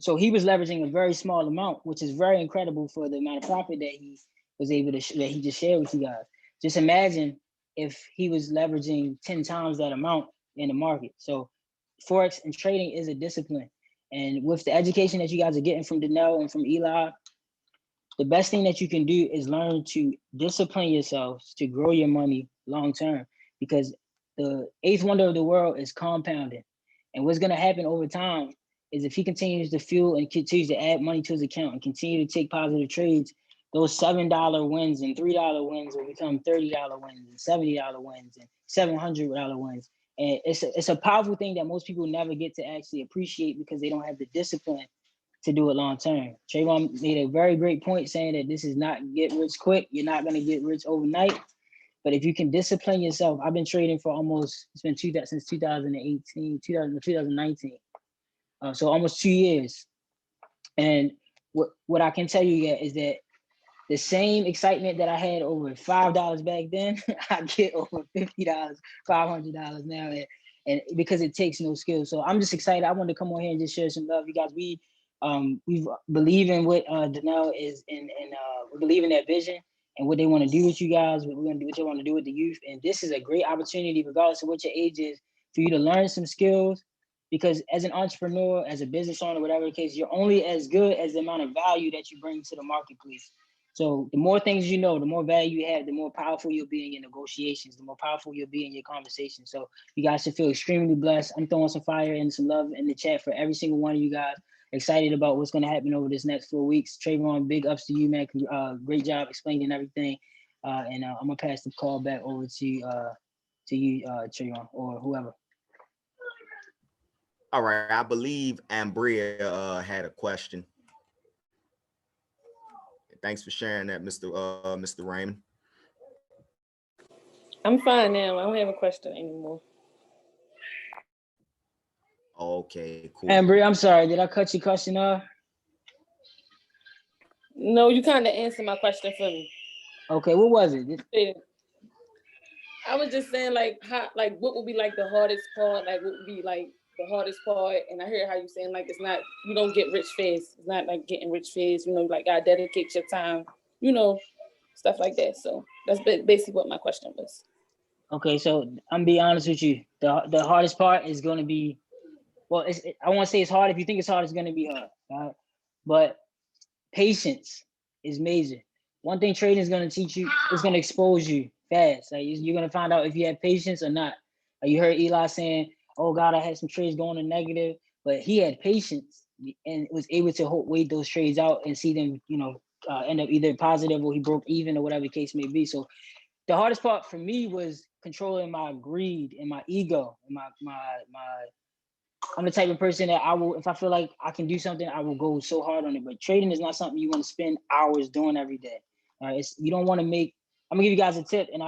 So he was leveraging a very small amount, which is very incredible for the amount of profit that he was able to that he just shared with you guys. Just imagine if he was leveraging 10 times that amount in the market. So Forex and trading is a discipline. And with the education that you guys are getting from Danelle and from Eli, the best thing that you can do is learn to discipline yourselves to grow your money long term, because the eighth wonder of the world is compounding. And what's going to happen over time is if he continues to fuel and continues to add money to his account and continue to take positive trades, those $7 wins and $3 wins will become $30 wins and $70 wins and $700 wins. And it's a powerful thing that most people never get to actually appreciate because they don't have the discipline to do it long term. Travon made a very great point saying that this is not get rich quick. You're not going to get rich overnight. But if you can discipline yourself, I've been trading for since 2018, 2019. So almost 2 years. And what I can tell you is that the same excitement that I had over $5 back then, I get over $50, $500 now. And because it takes no skill. So I'm just excited. I wanted to come on here and just share some love. You guys, we believe in what Danelle is and we believe in that vision and what they want to do with you guys, what they want to do with the youth. And this is a great opportunity, regardless of what your age is, for you to learn some skills. Because as an entrepreneur, as a business owner, whatever the case, you're only as good as the amount of value that you bring to the marketplace. So the more things you know, the more value you have, the more powerful you'll be in your negotiations, the more powerful you'll be in your conversation. So you guys should feel extremely blessed. I'm throwing some fire and some love in the chat for every single one of you guys. Excited about what's going to happen over this next 4 weeks. Travon, big ups to you, man. Great job explaining everything. And I'm going to pass the call back over to you, Travon, or whoever. All right, I believe Ambria had a question. Thanks for sharing that, Mr. Raymond. I'm fine now. I don't have a question anymore. Okay, cool. Ambria, I'm sorry. Did I cut your question off? No, you kind of answered my question for me. Okay, what was it? I was just saying, what would be like the hardest part? Like, what would be like the hardest part? And I hear how you saying, like, it's not, you don't get rich fast. It's not like getting rich fast, like, gotta dedicate your time, stuff like that. So that's basically what my question was. Okay, so I'm be honest with you. The hardest part is going to be, well, I want to say it's hard. If you think it's hard, it's going to be hard. Right? But patience is major. One thing trading is going to teach you, it's going to expose you fast. Like you're going to find out if you have patience or not. Like you heard Eli saying, oh God, I had some trades going to negative, but he had patience and was able to wait those trades out and see them, end up either positive or he broke even or whatever the case may be. So the hardest part for me was controlling my greed and my ego and my I'm the type of person that I will, if I feel like I can do something, I will go so hard on it. But trading is not something you want to spend hours doing every day. All right, you don't want to make. I'm gonna give you guys a tip, and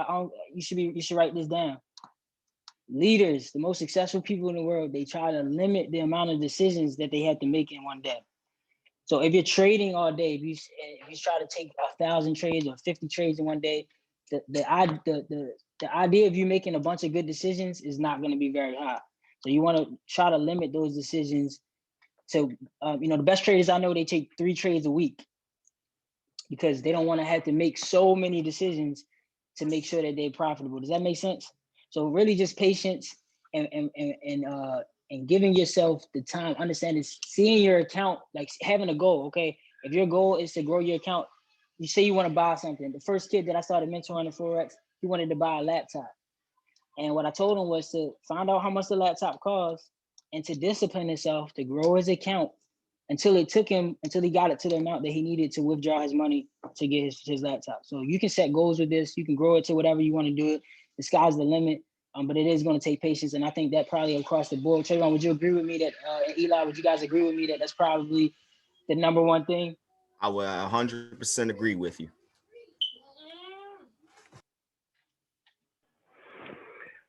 you should write this down. Leaders, the most successful people in the world, they try to limit the amount of decisions that they have to make in one day. So if you're trading all day, if you try to take 1,000 trades or 50 trades in one day, the idea of you making a bunch of good decisions is not going to be very high. So you want to try to limit those decisions to, the best traders I know, they take 3 trades a week because they don't want to have to make so many decisions to make sure that they're profitable. Does that make sense? So really just patience and giving yourself the time, understanding, seeing your account, like having a goal, okay? If your goal is to grow your account, you say you want to buy something. The first kid that I started mentoring in Forex, he wanted to buy a laptop. And what I told him was to find out how much the laptop costs and to discipline himself to grow his account until he got it to the amount that he needed to withdraw his money to get his laptop. So you can set goals with this. You can grow it to whatever you want to do it. The sky's the limit. But it is going to take patience. And I think that probably across the board. Travon, would you agree with me that, Eli, would you guys agree with me that that's probably the number one thing? I would 100% agree with you.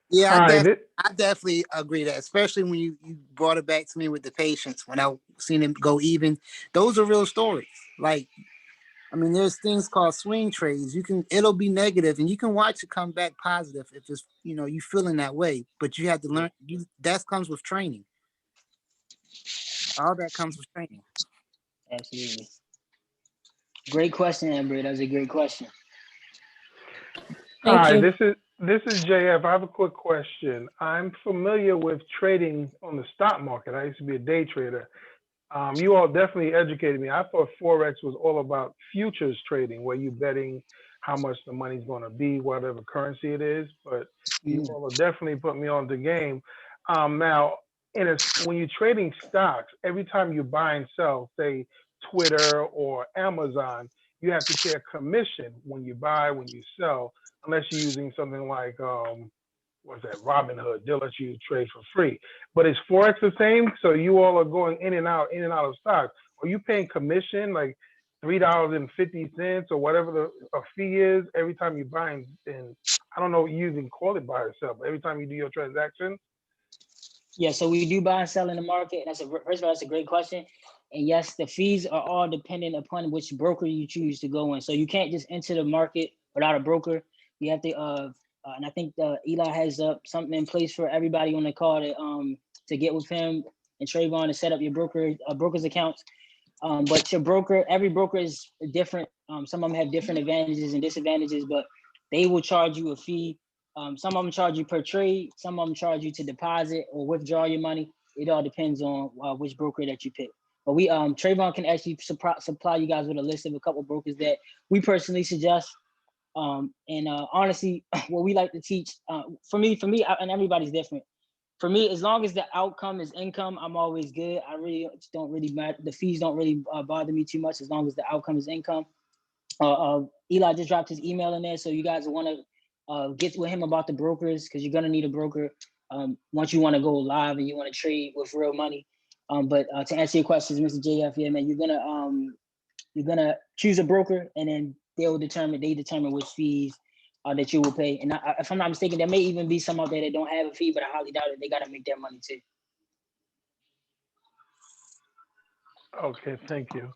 Yeah, I definitely agree that, especially when you brought it back to me with the patients, when I seen him go even. Those are real stories. Like, I mean, there's things called swing trades. It'll be negative and you can watch it come back positive if it's, you feeling that way, but you have to learn, that comes with training. All that comes with training. Absolutely. Great question, Ambria. That was a great question. Hi, this is JF. I have a quick question. I'm familiar with trading on the stock market. I used to be a day trader. You all definitely educated me. I thought Forex was all about futures trading, where you're betting how much the money's going to be, whatever currency it is. But you all have definitely put me on the game. Now, when you're trading stocks, every time you buy and sell, say Twitter or Amazon, you have to pay a commission when you buy, when you sell, unless you're using something like what's that, Robinhood. They'll let you trade for free. But is Forex the same? So you all are going in and out of stocks. Are you paying commission like $3.50 or whatever a fee is every time you buy and I don't know, you even call it buy or sell, but every time you do your transaction? Yeah, so we do buy and sell in the market. First of all, that's a great question. And yes, the fees are all dependent upon which broker you choose to go in. So you can't just enter the market without a broker. You have to, and I think Eli has something in place for everybody on the call to get with him and Travon to set up your broker's accounts. But your broker, every broker is different. Some of them have different advantages and disadvantages, but they will charge you a fee. Some of them charge you per trade. Some of them charge you to deposit or withdraw your money. It all depends on which broker that you pick. But Travon can actually supply you guys with a list of a couple brokers that we personally suggest. Honestly, what we like to teach, for me, and everybody's different. For me, as long as the outcome is income, I'm always good. I really don't really matter. The fees don't really bother me too much as long as the outcome is income. Eli just dropped his email in there, so you guys want to get with him about the brokers because you're gonna need a broker once you want to go live and you want to trade with real money. But to answer your questions, Mr. JF, yeah, man, you're gonna choose a broker and then they determine which fees that you will pay. And if I'm not mistaken, there may even be some out there that don't have a fee, but I highly doubt it. They got to make their money too. Okay, thank you.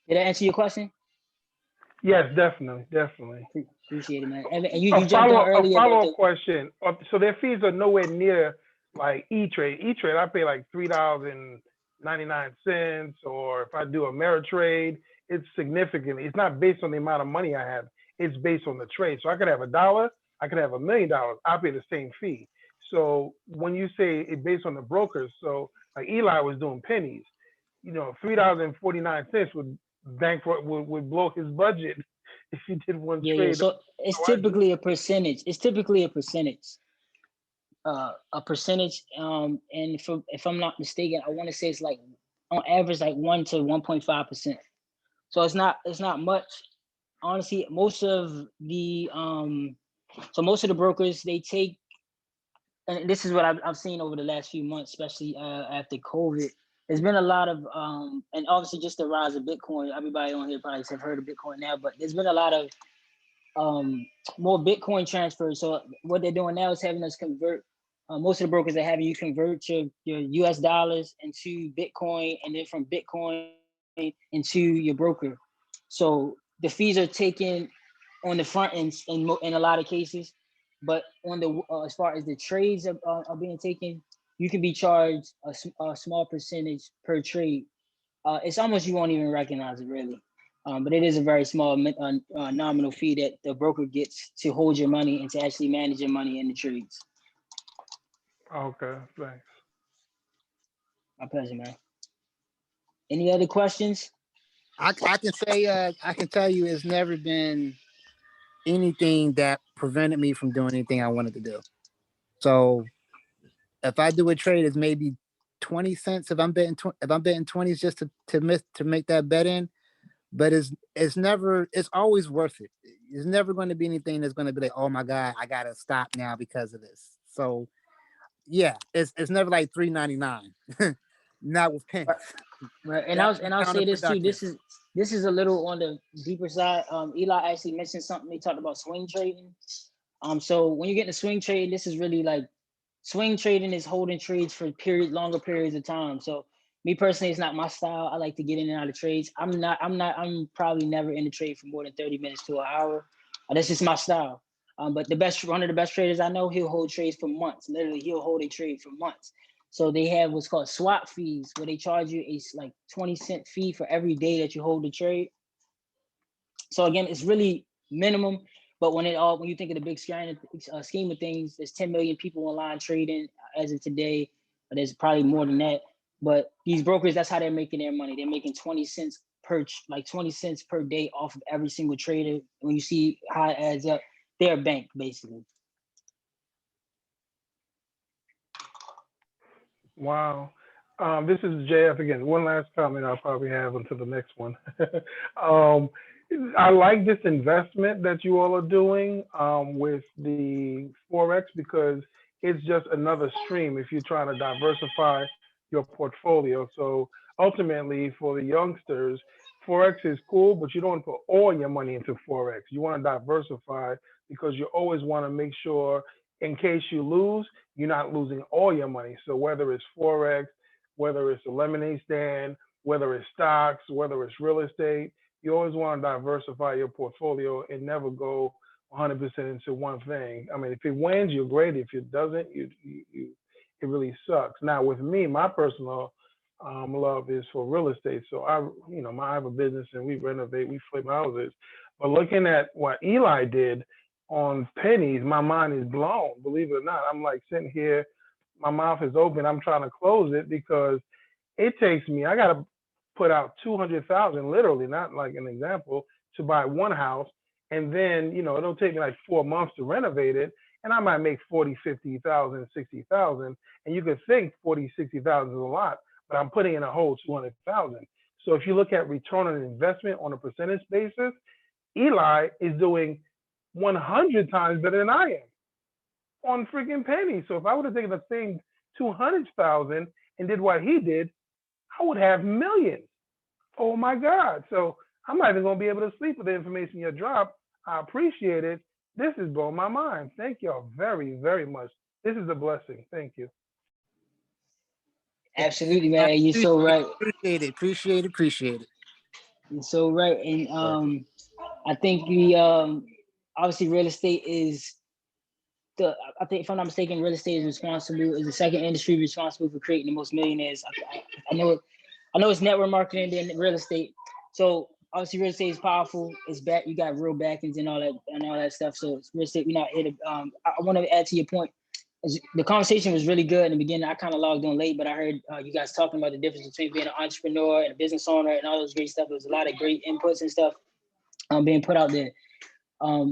Did that answer your question? Yes, definitely. Appreciate it, man. And you jumped on earlier. A follow-up question. So their fees are nowhere near like E-Trade. E-Trade, I pay like $3.99, or if I do Ameritrade, it's significantly. It's not based on the amount of money I have. It's based on the trade. So I could have $1, I could have $1 million. I'll pay the same fee. So when you say it's based on the brokers, so like Eli was doing pennies, $3.49 would blow his budget if he did one trade. Yeah. So it's typically a percentage. It's typically a percentage. And if I'm not mistaken, I want to say it's like on average like 1 to 1.5%. So it's not much. Honestly, most of the brokers, they take, and this is what I've seen over the last few months, especially after COVID. There's been a lot of and obviously just the rise of Bitcoin. Everybody on here probably have heard of Bitcoin now, but there's been a lot of more Bitcoin transfers. So what they're doing now is having us convert. Most of the brokers are having you convert your US dollars into Bitcoin, and then from Bitcoin into your broker. So the fees are taken on the front end in a lot of cases, but on the as far as the trades are being taken, you can be charged a small percentage per trade. It's almost you won't even recognize it really, but it is a very small nominal fee that the broker gets to hold your money and to actually manage your money in the trades. Okay, thanks. My pleasure, man. Any other questions? I can say I can tell you it's never been anything that prevented me from doing anything I wanted to do. So if I do a trade, it's maybe 20 cents if I'm betting 20s just to make that bet in. But it's always worth it. It's never going to be anything that's going to be like, oh my God, I gotta stop now because of this. So yeah, it's never like $3.99. Not with pennies. Right, and That would be I'll say this too. counterproductive. This is a little on the deeper side. Eli actually mentioned something. He talked about swing trading. So when you get into swing trade, this is really like swing trading is holding trades for longer periods of time. So me personally, it's not my style. I like to get in and out of trades. I'm probably never in the trade for more than 30 minutes to an hour. That's just my style. But one of the best traders I know, he'll hold trades for months. Literally, he'll hold a trade for months. So they have what's called swap fees, where they charge you a like 20-cent fee for every day that you hold the trade. So again, it's really minimum. But when you think of the big scheme of things, there's 10 million people online trading as of today. But there's probably more than that. But these brokers, that's how they're making their money. They're making 20 cents per day off of every single trader. When you see how it adds up, they're a bank basically. Wow. This is JF again. One last comment I'll probably have until the next one. I like this investment that you all are doing with the Forex, because it's just another stream if you're trying to diversify your portfolio. So ultimately, for the youngsters, Forex is cool, but you don't put all your money into Forex. You want to diversify because you always want to make sure, in case you lose, you're not losing all your money. So whether it's Forex, whether it's a lemonade stand, whether it's stocks, whether it's real estate, you always want to diversify your portfolio and never go 100% into one thing. I mean, if it wins, you're great. If it doesn't, it really sucks. Now, with me, my personal love is for real estate. So I have a business and we renovate, we flip houses. But looking at what Eli did on pennies, my mind is blown. Believe it or not, I'm like sitting here, my mouth is open. I'm trying to close it because it takes me, I got to put out 200,000, literally, not like an example, to buy one house. And then, it'll take me like 4 months to renovate it. And I might make 40, 50,000, 60,000. And you could think 40, 60,000 is a lot, but I'm putting in a whole 200,000. So if you look at return on investment on a percentage basis, Eli is doing 100 times better than I am on freaking pennies. So if I would have taken the same 200,000 and did what he did, I would have millions. Oh my God. So I'm not even going to be able to sleep with the information you dropped. I appreciate it. This is blowing my mind. Thank y'all very, very much. This is a blessing. Thank you. Absolutely, man. You're so right. Appreciate it. You're so right. And I think obviously real estate is I think, if I'm not mistaken, real estate is the second industry responsible for creating the most millionaires. I know it's network marketing and real estate. So obviously real estate is powerful. It's back. You got real backings and all that stuff. So it's real estate. We're not here to. I want to add to your point. The conversation was really good in the beginning. I kind of logged on late, but I heard you guys talking about the difference between being an entrepreneur and a business owner and all those great stuff. There was a lot of great inputs and stuff being put out there.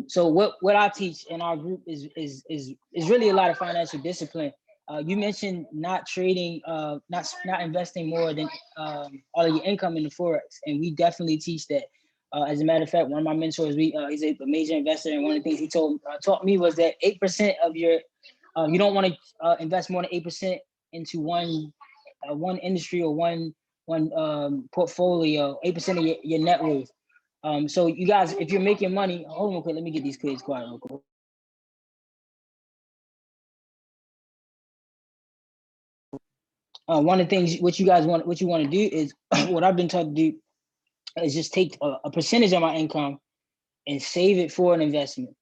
So what I teach in our group is really a lot of financial discipline. You mentioned not trading, not investing more than all of your income in the Forex, and we definitely teach that. As a matter of fact, one of my mentors, he's a major investor, and one of the things he taught me was that 8% of your you don't want to invest more than 8% into one industry or one portfolio. 8% of your net worth. So you guys, if you're making money, hold on real quick, let me get these kids quiet real quick. One of the things what you want to do is what I've been taught to do is just take a percentage of my income and save it for an investment.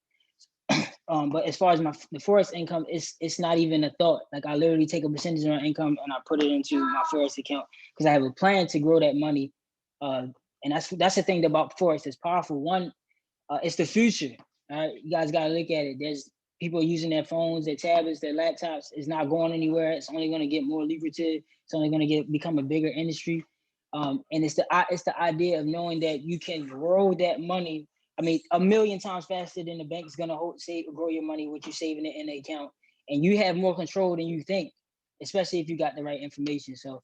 But as far as the Forex income, it's not even a thought. Like I literally take a percentage of my income and I put it into my Forex account because I have a plan to grow that money. And that's the thing about Forex. It's powerful. One, it's the future. You guys got to look at it. There's people using their phones, their tablets, their laptops. It's not going anywhere. It's only going to get more lucrative. It's only going to become a bigger industry. And it's the idea of knowing that you can grow that money. I mean, 1,000,000 times faster than the bank's going to grow your money with you saving it in the account. And you have more control than you think. especially if you got the right information. So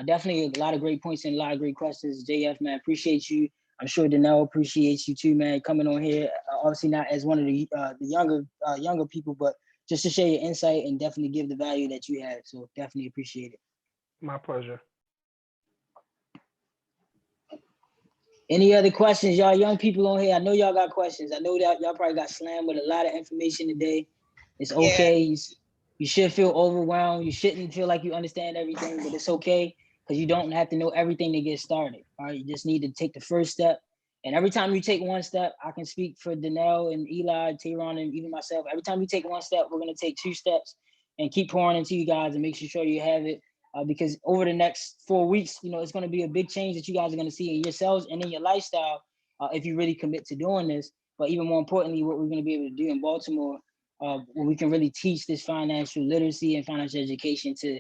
definitely a lot of great points and a lot of great questions. JF, man, appreciate you. I'm sure Danelle appreciates you too, man, coming on here. Obviously not as one of the younger people, but just to share your insight and definitely give the value that you have. So definitely appreciate it. My pleasure. Any other questions, y'all young people on here? I know y'all got questions. I know that y'all probably got slammed with a lot of information today. It's okay. Yeah. You should feel overwhelmed. You shouldn't feel like you understand everything, but it's okay because you don't have to know everything to get started. All right, you just need to take the first step. And every time you take one step, I can speak for Danelle and Eli, Travon, and even myself. Every time you take one step, we're gonna take 2 steps and keep pouring into you guys and make sure you have it. Because over the next 4 weeks, it's going to be a big change that you guys are going to see in yourselves and in your lifestyle if you really commit to doing this. But even more importantly, what we're going to be able to do in Baltimore, where we can really teach this financial literacy and financial education to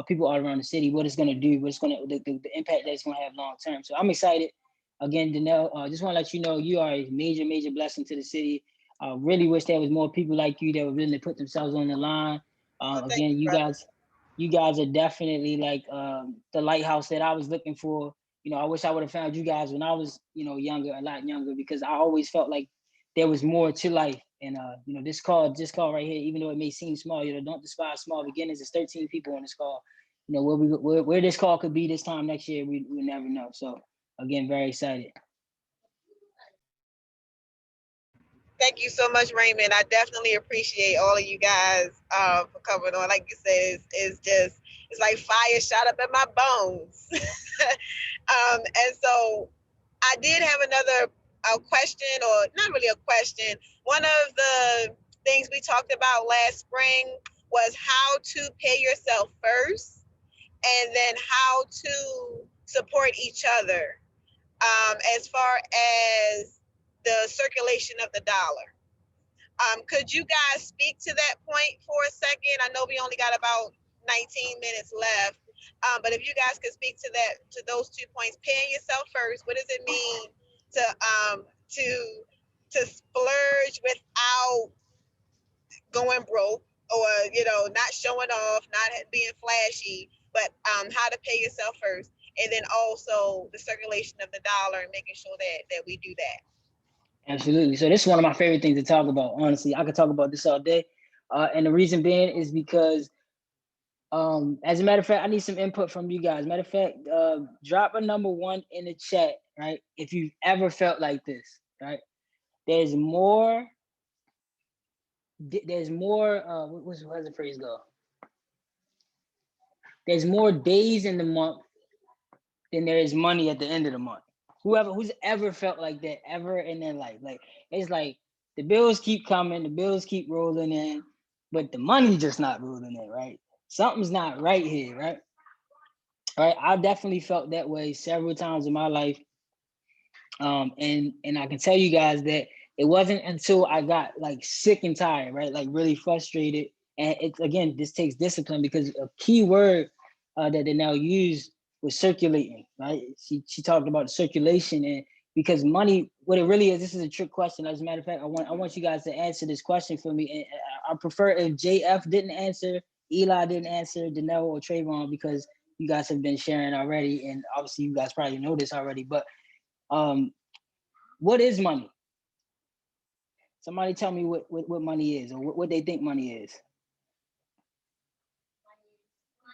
people all around the city, what it's going to do, the impact that it's going to have long term. So I'm excited. Again, Danelle, just want to let you know you are a major, major blessing to the city. Really wish there was more people like you that would really put themselves on the line. Again, you guys are definitely like the lighthouse that I was looking for. I wish I would have found you guys when I was, younger, a lot younger, because I always felt like there was more to life. And this call right here, even though it may seem small, don't despise small beginnings. There's 13 people on this call. Where this call could be this time next year, we never know. So again, very excited. Thank you so much, Raymond. I definitely appreciate all of you guys for coming on. Like you said, it's like fire shot up in my bones. And so I did have another question, or not really a question. One of the things we talked about last spring was how to pay yourself first, and then how to support each other as far as the circulation of the dollar. Could you guys speak to that point for a second? I know we only got about 19 minutes left, but if you guys could speak to those 2 points, paying yourself first. What does it mean to splurge without going broke, or not showing off, not being flashy, but how to pay yourself first, and then also the circulation of the dollar and making sure that we do that. Absolutely. So this is one of my favorite things to talk about. Honestly, I could talk about this all day. And the reason being is because, as a matter of fact, I need some input from you guys. Matter of fact, drop a number 1 in the chat, right? If you've ever felt like this, right? There's more, how's the phrase go? There's more days in the month than there is money at the end of the month. Who's ever felt like that ever in their life? Like, it's like the bills keep coming, the bills keep rolling in, but the money just not rolling in, right? Something's not right here, right? All right, I definitely felt that way several times in my life. And I can tell you guys that it wasn't until I got like sick and tired, right? Like really frustrated. And this takes discipline, because a key word that they now use was circulating, right? She talked about circulation, and because money, what it really is, this is a trick question. As a matter of fact, I want you guys to answer this question for me. And I prefer if JF didn't answer, Eli didn't answer, Danelle or Travon, because you guys have been sharing already, and obviously you guys probably know this already. But what is money? Somebody tell me what money is, or what they think money is.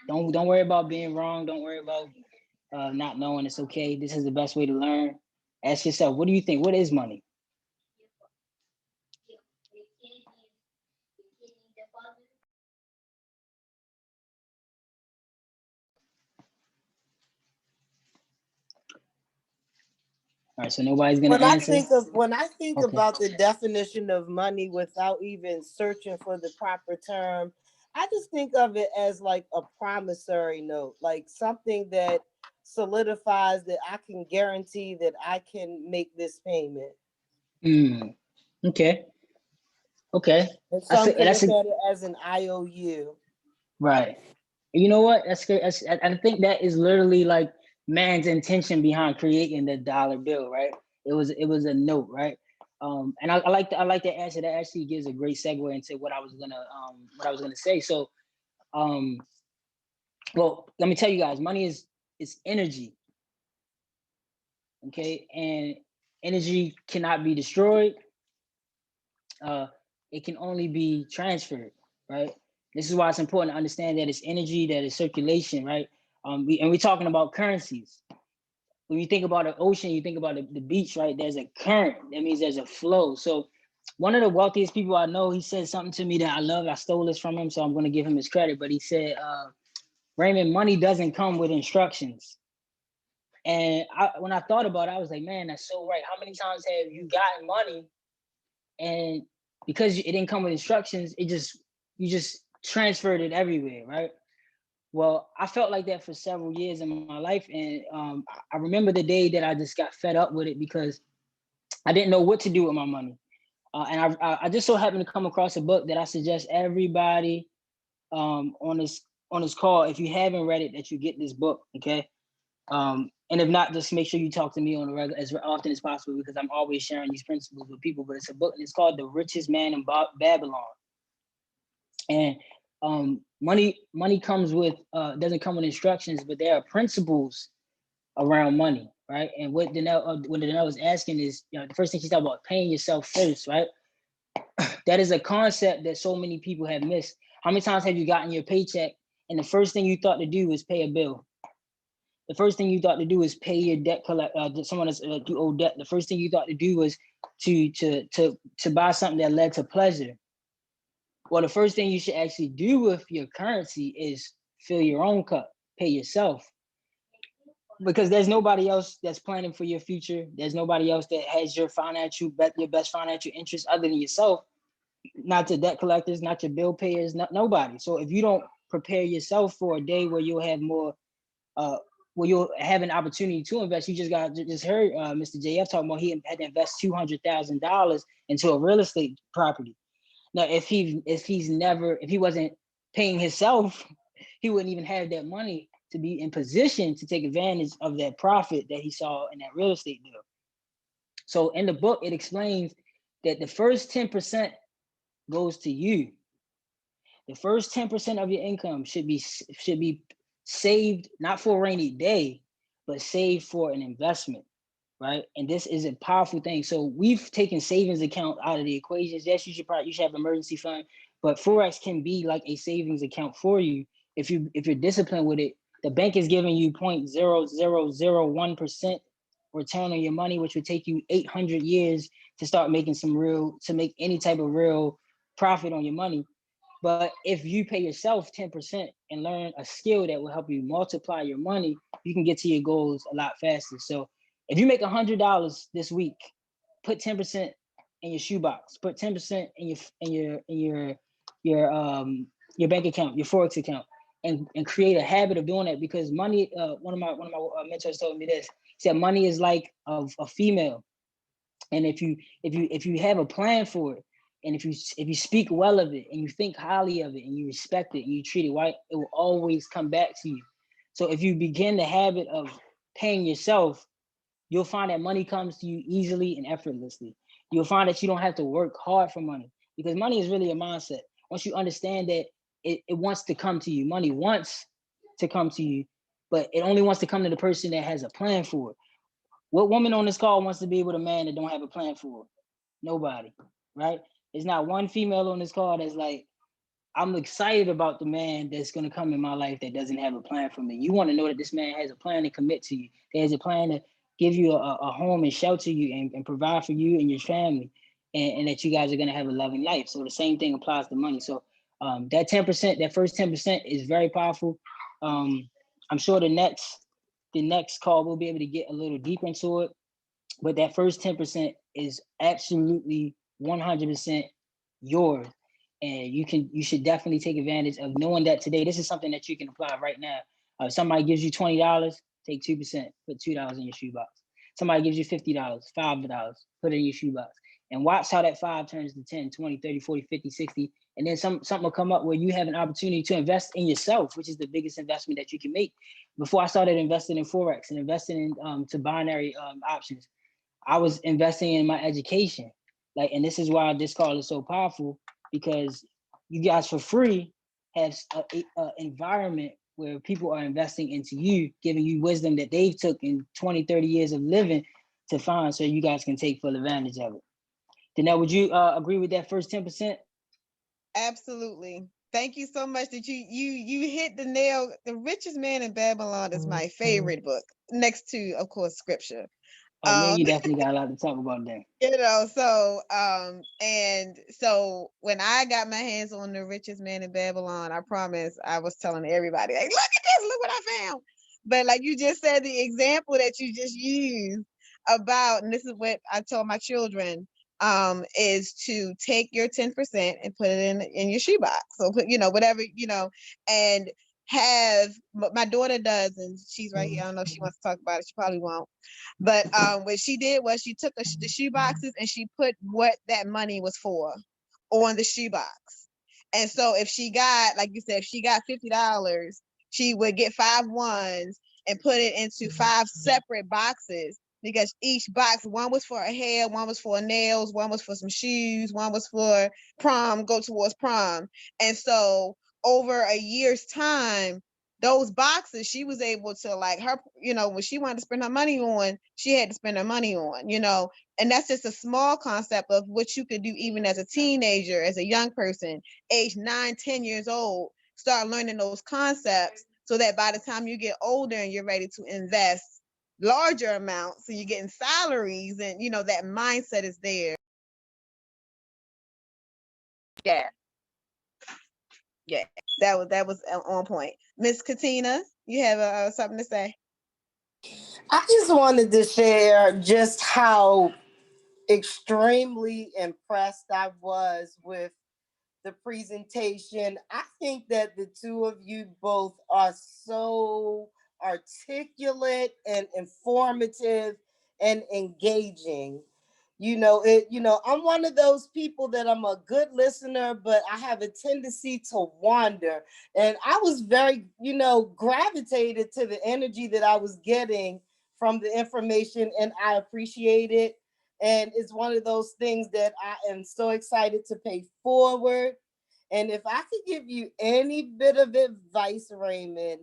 Don't worry about being wrong. Don't worry about not knowing. It's okay. This is the best way to learn. Ask yourself, what do you think? What is money? All right, so nobody's gonna answer. When I think about the definition of money without even searching for the proper term, I just think of it as like a promissory note, like something that solidifies that I can guarantee that I can make this payment. Okay. And some could look at it as an IOU. Right. You know what? That's good. I think that is literally like man's intention behind creating the dollar bill, right? It was a note, right? And I like the answer. That actually gives a great segue into what I was gonna say. So Well, let me tell you guys, money is energy. Okay, and energy cannot be destroyed. It can only be transferred, right? This is why it's important to understand that it's energy, that is circulation, right? We're talking about currencies. When you think about the ocean, you think about the beach, right? There's a current. That means there's a flow. So one of the wealthiest people I know, he said something to me that I love. I stole this from him, so I'm going to give him his credit. But he said, Raymond, money doesn't come with instructions. And when I thought about it, I was like, man, that's so right. How many times have you gotten money and because it didn't come with instructions, you just transferred it everywhere, right? Well, I felt like that for several years in my life. And I remember the day that I just got fed up with it because I didn't know what to do with my money. And I just so happened to come across a book that I suggest everybody on this call, if you haven't read it, that you get this book, okay? And if not, just make sure you talk to me on a regular, as often as possible, because I'm always sharing these principles with people. But it's a book, and it's called The Richest Man in Babylon. And money comes with doesn't come with instructions, but there are principles around money, right? And what Danelle was asking is, the first thing she's talking about, paying yourself first, right? That is a concept that so many people have missed. How many times have you gotten your paycheck and the first thing you thought to do was pay a bill? The first thing you thought to do is pay your debt someone that's you owe debt. The first thing you thought to do was to buy something that led to pleasure. Well, the first thing you should actually do with your currency is fill your own cup, pay yourself. Because there's nobody else that's planning for your future. There's nobody else that has your best financial interest other than yourself. Not your debt collectors, not your bill payers, nobody. So if you don't prepare yourself for a day where you'll have more, where you'll have an opportunity to invest, you just heard Mr. JF talking about he had to invest $200,000 into a real estate property. Now, if he wasn't paying himself, he wouldn't even have that money to be in position to take advantage of that profit that he saw in that real estate deal. So in the book, it explains that the first 10% goes to you. The first 10% of your income should be saved, not for a rainy day, but saved for an investment, right? And this is a powerful thing. So we've taken savings account out of the equations. Yes, you should have emergency fund, but Forex can be like a savings account for you if you're disciplined with it. The bank is giving you 0.0001% return on your money, which would take you 800 years to start making to make any type of real profit on your money. But if you pay yourself 10% and learn a skill that will help you multiply your money, you can get to your goals a lot faster. So if you make $100 this week, put 10% in your shoebox. Put 10% in your bank account, your Forex account, and create a habit of doing that. Because money, one of my mentors told me this. He said money is like a female, and if you have a plan for it, and if you speak well of it, and you think highly of it, and you respect it, and you treat it right, it will always come back to you. So if you begin the habit of paying yourself, you'll find that money comes to you easily and effortlessly. You'll find that you don't have to work hard for money, because money is really a mindset. Once you understand that it wants to come to you, money wants to come to you, but it only wants to come to the person that has a plan for it. What woman on this call wants to be with a man that don't have a plan for it? Nobody, right? There's not one female on this call that's like, I'm excited about the man that's going to come in my life that doesn't have a plan for me. You want to know that this man has a plan to commit to you. He has a plan to give you a home and shelter you and provide for you and your family, and that you guys are going to have a loving life. So the same thing applies to money. So that 10%, that first 10% is very powerful. I'm sure the next call we'll be able to get a little deeper into it, but that first 10% is absolutely 100% yours. And you should definitely take advantage of knowing that today. This is something that you can apply right now. Somebody gives you $20, take 2%, put $2 in your shoebox. Somebody gives you $50, $5, put it in your shoebox. And watch how that 5 turns to 10, 20, 30, 40, 50, 60. And then something will come up where you have an opportunity to invest in yourself, which is the biggest investment that you can make. Before I started investing in Forex and investing in to binary options, I was investing in my education. And this is why this call is so powerful, because you guys for free have an environment where people are investing into you, giving you wisdom that they've took in 20, 30 years of living to find, so you guys can take full advantage of it. Danelle, would you agree with that first 10%? Absolutely. Thank you so much that you hit the nail. The Richest Man in Babylon is my favorite book, next to, of course, scripture. Oh man, you definitely got a lot to talk about then. You know, so and so when I got my hands on The Richest Man in Babylon, I promise I was telling everybody, like, look at this, look what I found. But like you just said, the example that you just used about, and this is what I told my children, is to take your 10% and put it in your shoebox. So put, you know, whatever, you know, and have, my daughter does, and she's right here. I don't know if she wants to talk about it. She probably won't. But what she did was she took the shoe boxes and she put what that money was for on the shoebox. And so if she got, like you said, if she got $50, she would get 5 ones and put it into 5 separate boxes, because each box, one was for her hair, one was for nails, one was for some shoes, one was for prom, go towards prom. And so over a year's time, those boxes, she was able to, like, her, you know, when she wanted to spend her money on, she had to spend her money on, you know. And that's just a small concept of what you could do even as a teenager, as a young person, age 9, 10 years old, start learning those concepts, so that by the time you get older and you're ready to invest larger amounts, so you're getting salaries, and, you know, that mindset is there. Yeah. Yeah, that was on point. Miss Katina, you have something to say? I just wanted to share just how extremely impressed I was with the presentation. I think that the two of you both are so articulate and informative and engaging. I'm one of those people that I'm a good listener, but I have a tendency to wander. And I was very, gravitated to the energy that I was getting from the information, and I appreciate it. And it's one of those things that I am so excited to pay forward. And if I could give you any bit of advice, Raymond,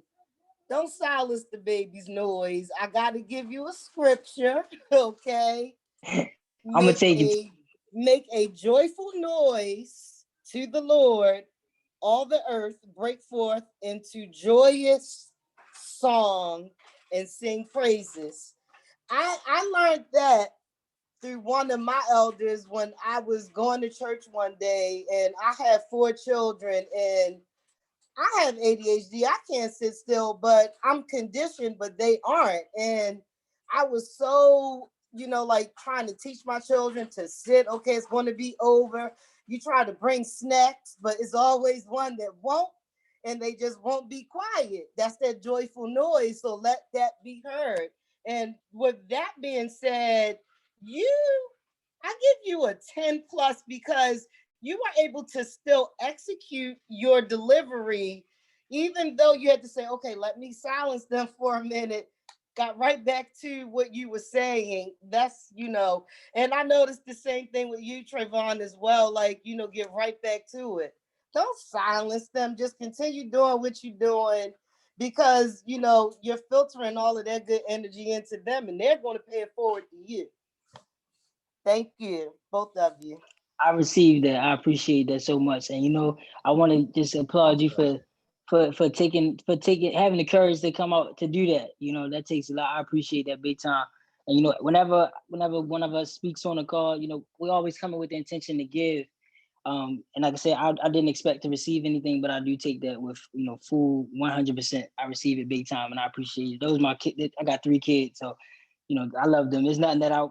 don't silence the baby's noise. I got to give you a scripture, okay? I'm gonna take it. Make a joyful noise to the Lord, all the earth, break forth into joyous song and sing praises. I learned that through one of my elders when I was going to church one day, and I had 4 children, and I have ADHD. I can't sit still, but I'm conditioned, but they aren't. And I was so, like trying to teach my children to sit. Okay, it's going to be over. You try to bring snacks, but it's always one that won't, and they just won't be quiet. That's that joyful noise. So let that be heard. And with that being said, I give you a 10 plus, because you were able to still execute your delivery, even though you had to say, okay, let me silence them for a minute. Got right back to what you were saying. That's, and I noticed the same thing with you, Travon, as well. Like, get right back to it. Don't silence them. Just continue doing what you're doing, because, you're filtering all of that good energy into them, and they're going to pay it forward to you. Thank you, both of you. I received that. I appreciate that so much. And I want to just applaud you for taking having the courage to come out to do that. That takes a lot. I appreciate that big time. And whenever one of us speaks on a call, we always come in with the intention to give. And like I said, I didn't expect to receive anything, but I do take that with full 100%. I receive it big time, and I appreciate it. Those are my kids. I got 3 kids, so I love them. There's nothing that I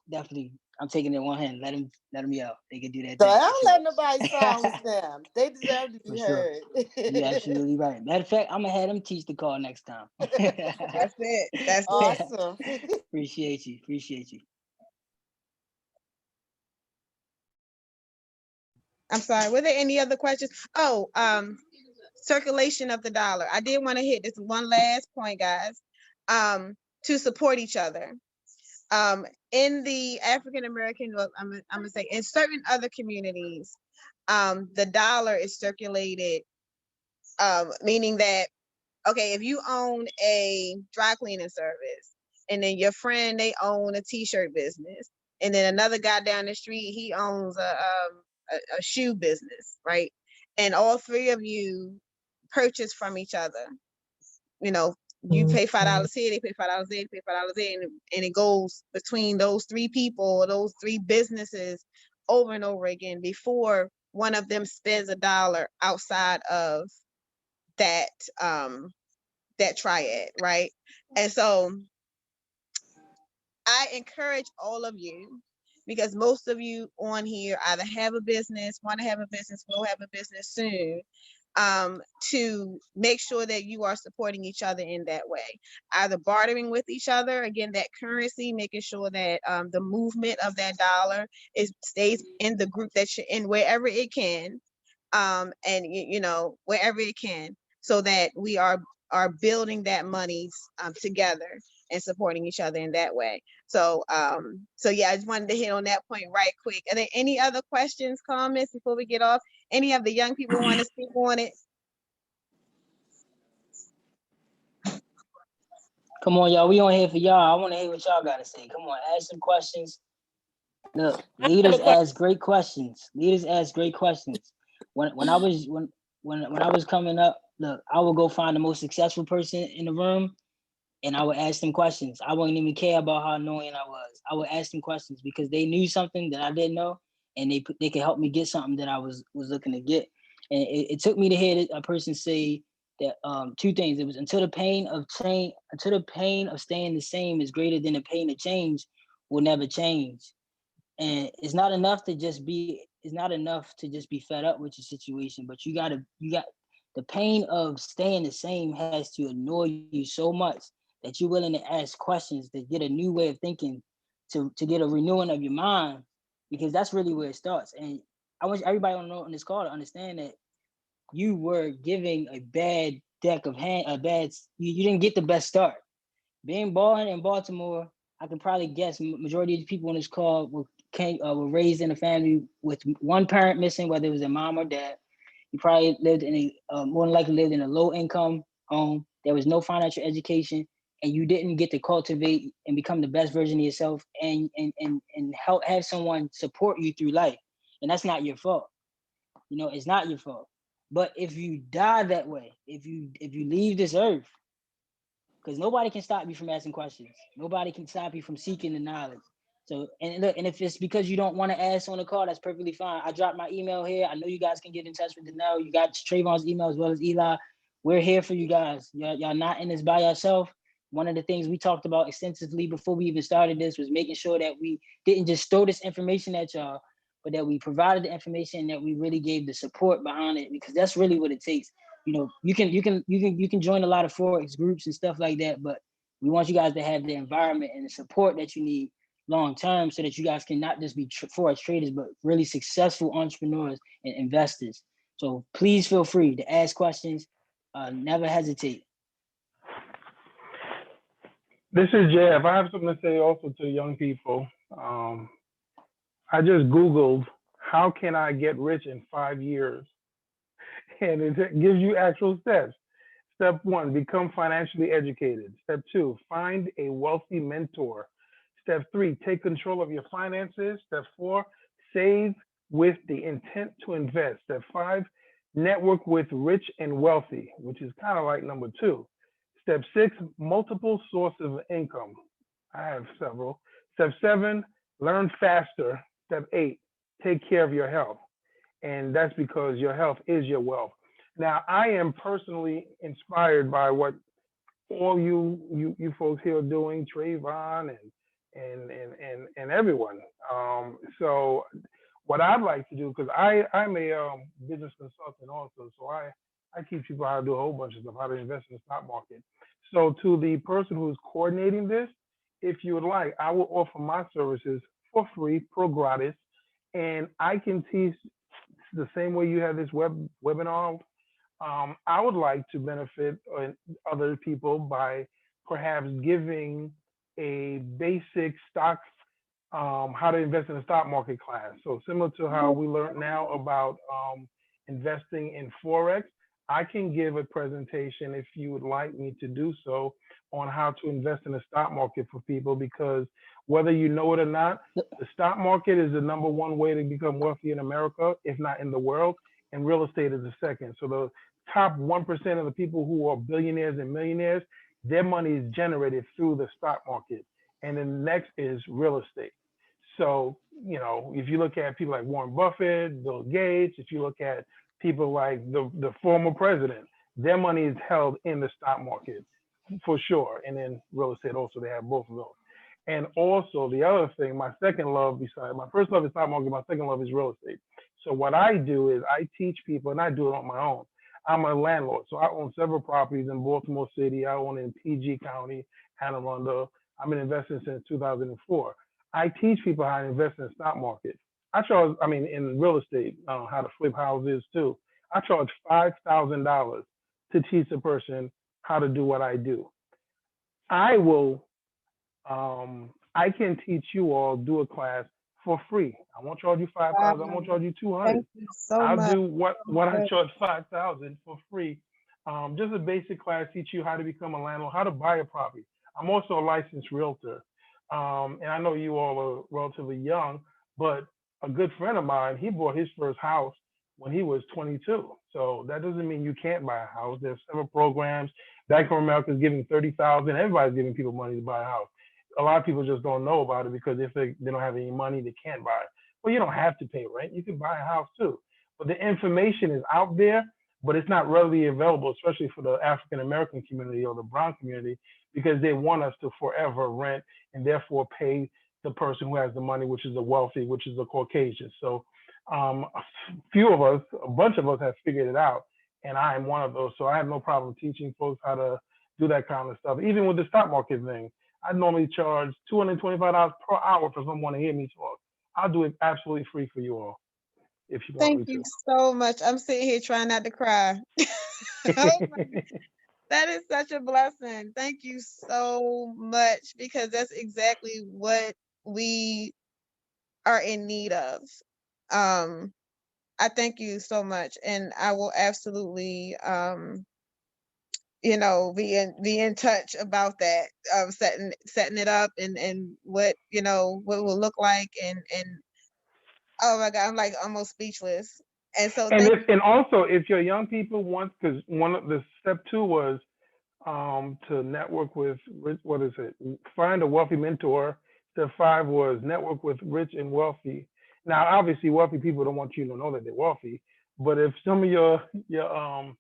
definitely. I'm taking it in one hand. Let them yell. They can do that. So I don't let nobody silence them. They deserve to be heard. You're absolutely right. Matter of fact, I'm gonna have them teach the call next time. That's it. That's awesome. Appreciate you. I'm sorry. Were there any other questions? Oh, circulation of the dollar. I did want to hit this one last point, guys. To support each other. In the African American, I'm gonna say in certain other communities, the dollar is circulated, meaning that okay, if you own a dry cleaning service, and then your friend, they own a t-shirt business, and then another guy down the street, he owns a shoe business, right? And all three of you purchase from each other. You know, you pay $5 here, they pay $5 there, they pay $5 there, and it goes between those three people or those three businesses over and over again before one of them spends $1 outside of that that triad, right? And so I encourage all of you, because most of you on here either have a business, want to have a business, will have a business soon, to make sure that you are supporting each other in that way, either bartering with each other, again, that currency, making sure that the movement of that dollar stays in the group that you're in wherever it can, and you know, wherever it can, so that we are building that monies together and supporting each other in that way. So so yeah, I just wanted to hit on that point right quick. Are there any other questions, comments before we get off? Any of the young people want to speak on it? Come on, y'all. We on here for y'all. I want to hear what y'all got to say. Come on, ask some questions. Look, leaders ask great questions. Leaders ask great questions. When I was coming up, look, I would go find the most successful person in the room, and I would ask them questions. I wouldn't even care about how annoying I was. I would ask them questions because they knew something that I didn't know, and they could help me get something that I was looking to get. And it took me to hear a person say that two things. It was until the pain of staying the same is greater than the pain of change, will never change. And it's not enough to just be fed up with your situation, but you got the pain of staying the same has to annoy you so much that you're willing to ask questions to get a new way of thinking, to get a renewing of your mind, because that's really where it starts. And I want everybody on this call to understand that you were giving a bad deck of hand, you didn't get the best start. Being born in Baltimore, I can probably guess majority of the people on this call were raised in a family with one parent missing, whether it was their mom or dad. You probably lived in more than likely lived in a low income home. There was no financial education, and you didn't get to cultivate and become the best version of yourself, and help have someone support you through life. And that's not your fault. You know, it's not your fault. But if you die that way, if you leave this earth, because nobody can stop you from asking questions. Nobody can stop you from seeking the knowledge. So, and look, and if it's because you don't want to ask on the call, that's perfectly fine. I dropped my email here. I know you guys can get in touch with Danelle. You got Travon's email as well as Eli. We're here for you guys. Y'all not in this by yourself. One of the things we talked about extensively before we even started this was making sure that we didn't just throw this information at y'all, but that we provided the information, that we really gave the support behind it, because that's really what it takes. You know, you can join a lot of Forex groups and stuff like that, but we want you guys to have the environment and the support that you need long term, so that you guys can not just be Forex traders, but really successful entrepreneurs and investors. So please feel free to ask questions. Never hesitate. This is Jeff. I have something to say also to young people. I just Googled, how can I get rich in 5 years? And it gives you actual steps. Step 1, become financially educated. Step 2, find a wealthy mentor. Step 3, take control of your finances. Step 4, save with the intent to invest. Step 5, network with rich and wealthy, which is kind of like number 2. Step 6, multiple sources of income. I have several. Step 7, learn faster. Step 8, take care of your health. And that's because your health is your wealth. Now, I am personally inspired by what all you folks here are doing, Travon and everyone. So what I'd like to do, because I'm a business consultant also, so I teach people how to do a whole bunch of stuff, how to invest in the stock market. So to the person who's coordinating this, if you would like, I will offer my services for free, pro gratis, and I can teach the same way you have this webinar. I would like to benefit other people by perhaps giving a basic stock, how to invest in the stock market class. So similar to how we learned now about investing in Forex, I can give a presentation if you would like me to do so on how to invest in the stock market for people, because whether you know it or not, the stock market is the number one way to become wealthy in America, if not in the world, and real estate is the second. So the top 1% of the people who are billionaires and millionaires, their money is generated through the stock market. And then the next is real estate. So, you know, if you look at people like Warren Buffett, Bill Gates, if you look at people like the former president, their money is held in the stock market for sure. And then real estate also, they have both of those. And also the other thing, my second love, besides my first love is stock market, my second love is real estate. So what I do is I teach people, and I do it on my own. I'm a landlord, so I own several properties in Baltimore City. I own in PG County, Anne Arundel. I've been investing since 2004. I teach people how to invest in the stock market. In real estate, how to flip houses too. I charge $5,000 to teach a person how to do what I do. I will I can teach you all, do a class for free. I won't charge you 5,000. I won't charge you 200. Thank you so I'll much. do what I charge 5,000 for free. Just a basic class, teach you how to become a landlord, how to buy a property. I'm also a licensed realtor, and I know you all are relatively young, but a good friend of mine, he bought his first house when he was 22. So that doesn't mean you can't buy a house. There's several programs. Bank of America is giving 30,000. Everybody's giving people money to buy a house. A lot of people just don't know about it because if they don't have any money, they can't buy it. Well, you don't have to pay rent. You can buy a house too. But the information is out there, but it's not readily available, especially for the African American community or the brown community, because they want us to forever rent and therefore pay the person who has the money, which is the wealthy, which is the Caucasian. So a bunch of us have figured it out, and I am one of those. So I have no problem teaching folks how to do that kind of stuff. Even with the stock market thing, I normally charge $225 per hour for someone to hear me talk. I'll do it absolutely free for you all if you want Thank me you to. so much. I'm sitting here trying not to cry. Oh my, that is such a blessing. Thank you so much, because that's exactly what we are in need of. I thank you so much, and I will absolutely be in touch about that, setting it up, and what what it will look like, and oh my God, I'm like almost speechless. And so And thank and also, if your young people want, because one of the step two was to network with what is it? Find a wealthy mentor. Step five was network with rich and wealthy. Now, obviously, wealthy people don't want you to know that they're wealthy, but if some of your young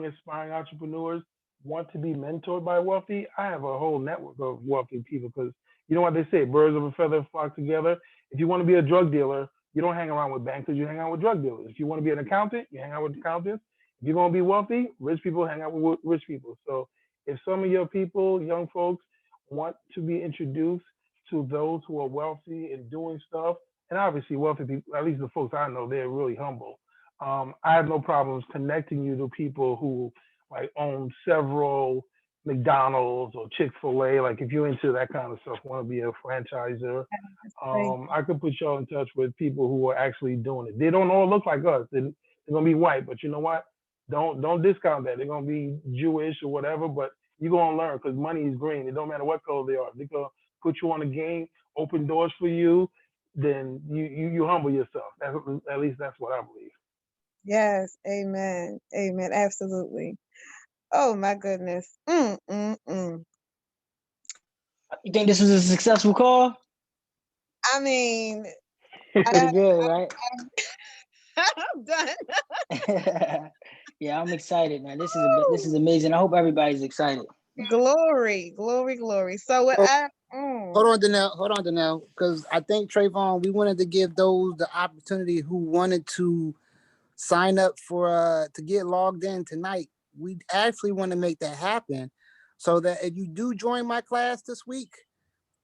aspiring entrepreneurs want to be mentored by wealthy, I have a whole network of wealthy people, because you know what they say, birds of a feather flock together. If you want to be a drug dealer, you don't hang around with bankers, you hang out with drug dealers. If you want to be an accountant, you hang out with accountants. If you're going to be wealthy, rich people hang out with rich people. So if some of your people, young folks, want to be introduced to those who are wealthy and doing stuff, and obviously wealthy people, at least the folks I know, they're really humble. I have no problems connecting you to people who like own several McDonald's or Chick-fil-A. Like if you're into that kind of stuff, want to be a franchisor, I could put y'all in touch with people who are actually doing it. They don't all look like us. They're gonna be white, but you know what? Don't discount that. They're gonna be Jewish or whatever, but you're gonna learn, because money is green. It don't matter what color they are. If they're gonna put you on a game, open doors for you, then you humble yourself. At least that's what I believe. Yes, amen, amen, absolutely. Oh my goodness. You think this was a successful call? I mean, Pretty good, right? I'm done. Yeah, I'm excited, man. This is amazing. I hope everybody's excited. Glory, glory, glory. So what Hold on, Danelle, because I think Travon, we wanted to give those the opportunity who wanted to sign up for to get logged in tonight. We actually want to make that happen, so that if you do join my class this week,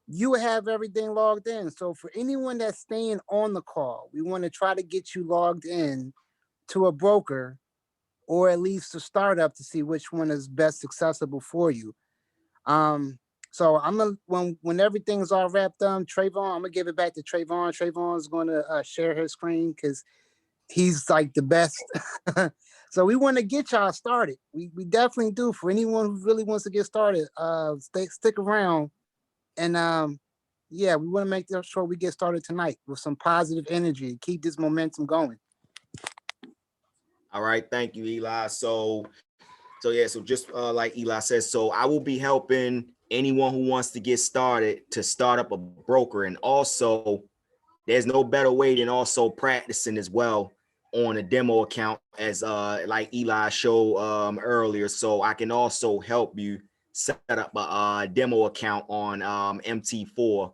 you have everything logged in. So for anyone that's staying on the call, we want to try to get you logged in to a broker, or at least a startup, to see which one is best accessible for you. So I'm gonna when everything's all wrapped up, Travon, I'm gonna give it back to Travon. Travon's gonna share his screen, because he's like the best. So we want to get y'all started. We definitely do. For anyone who really wants to get started, stick around. And yeah, we want to make sure we get started tonight with some positive energy. Keep this momentum going. All right, thank you, Eli. So yeah, so just like Eli says, so I will be helping anyone who wants to get started to start up a broker. And also, there's no better way than also practicing as well on a demo account, as like Eli showed earlier. So I can also help you set up a demo account on MT4.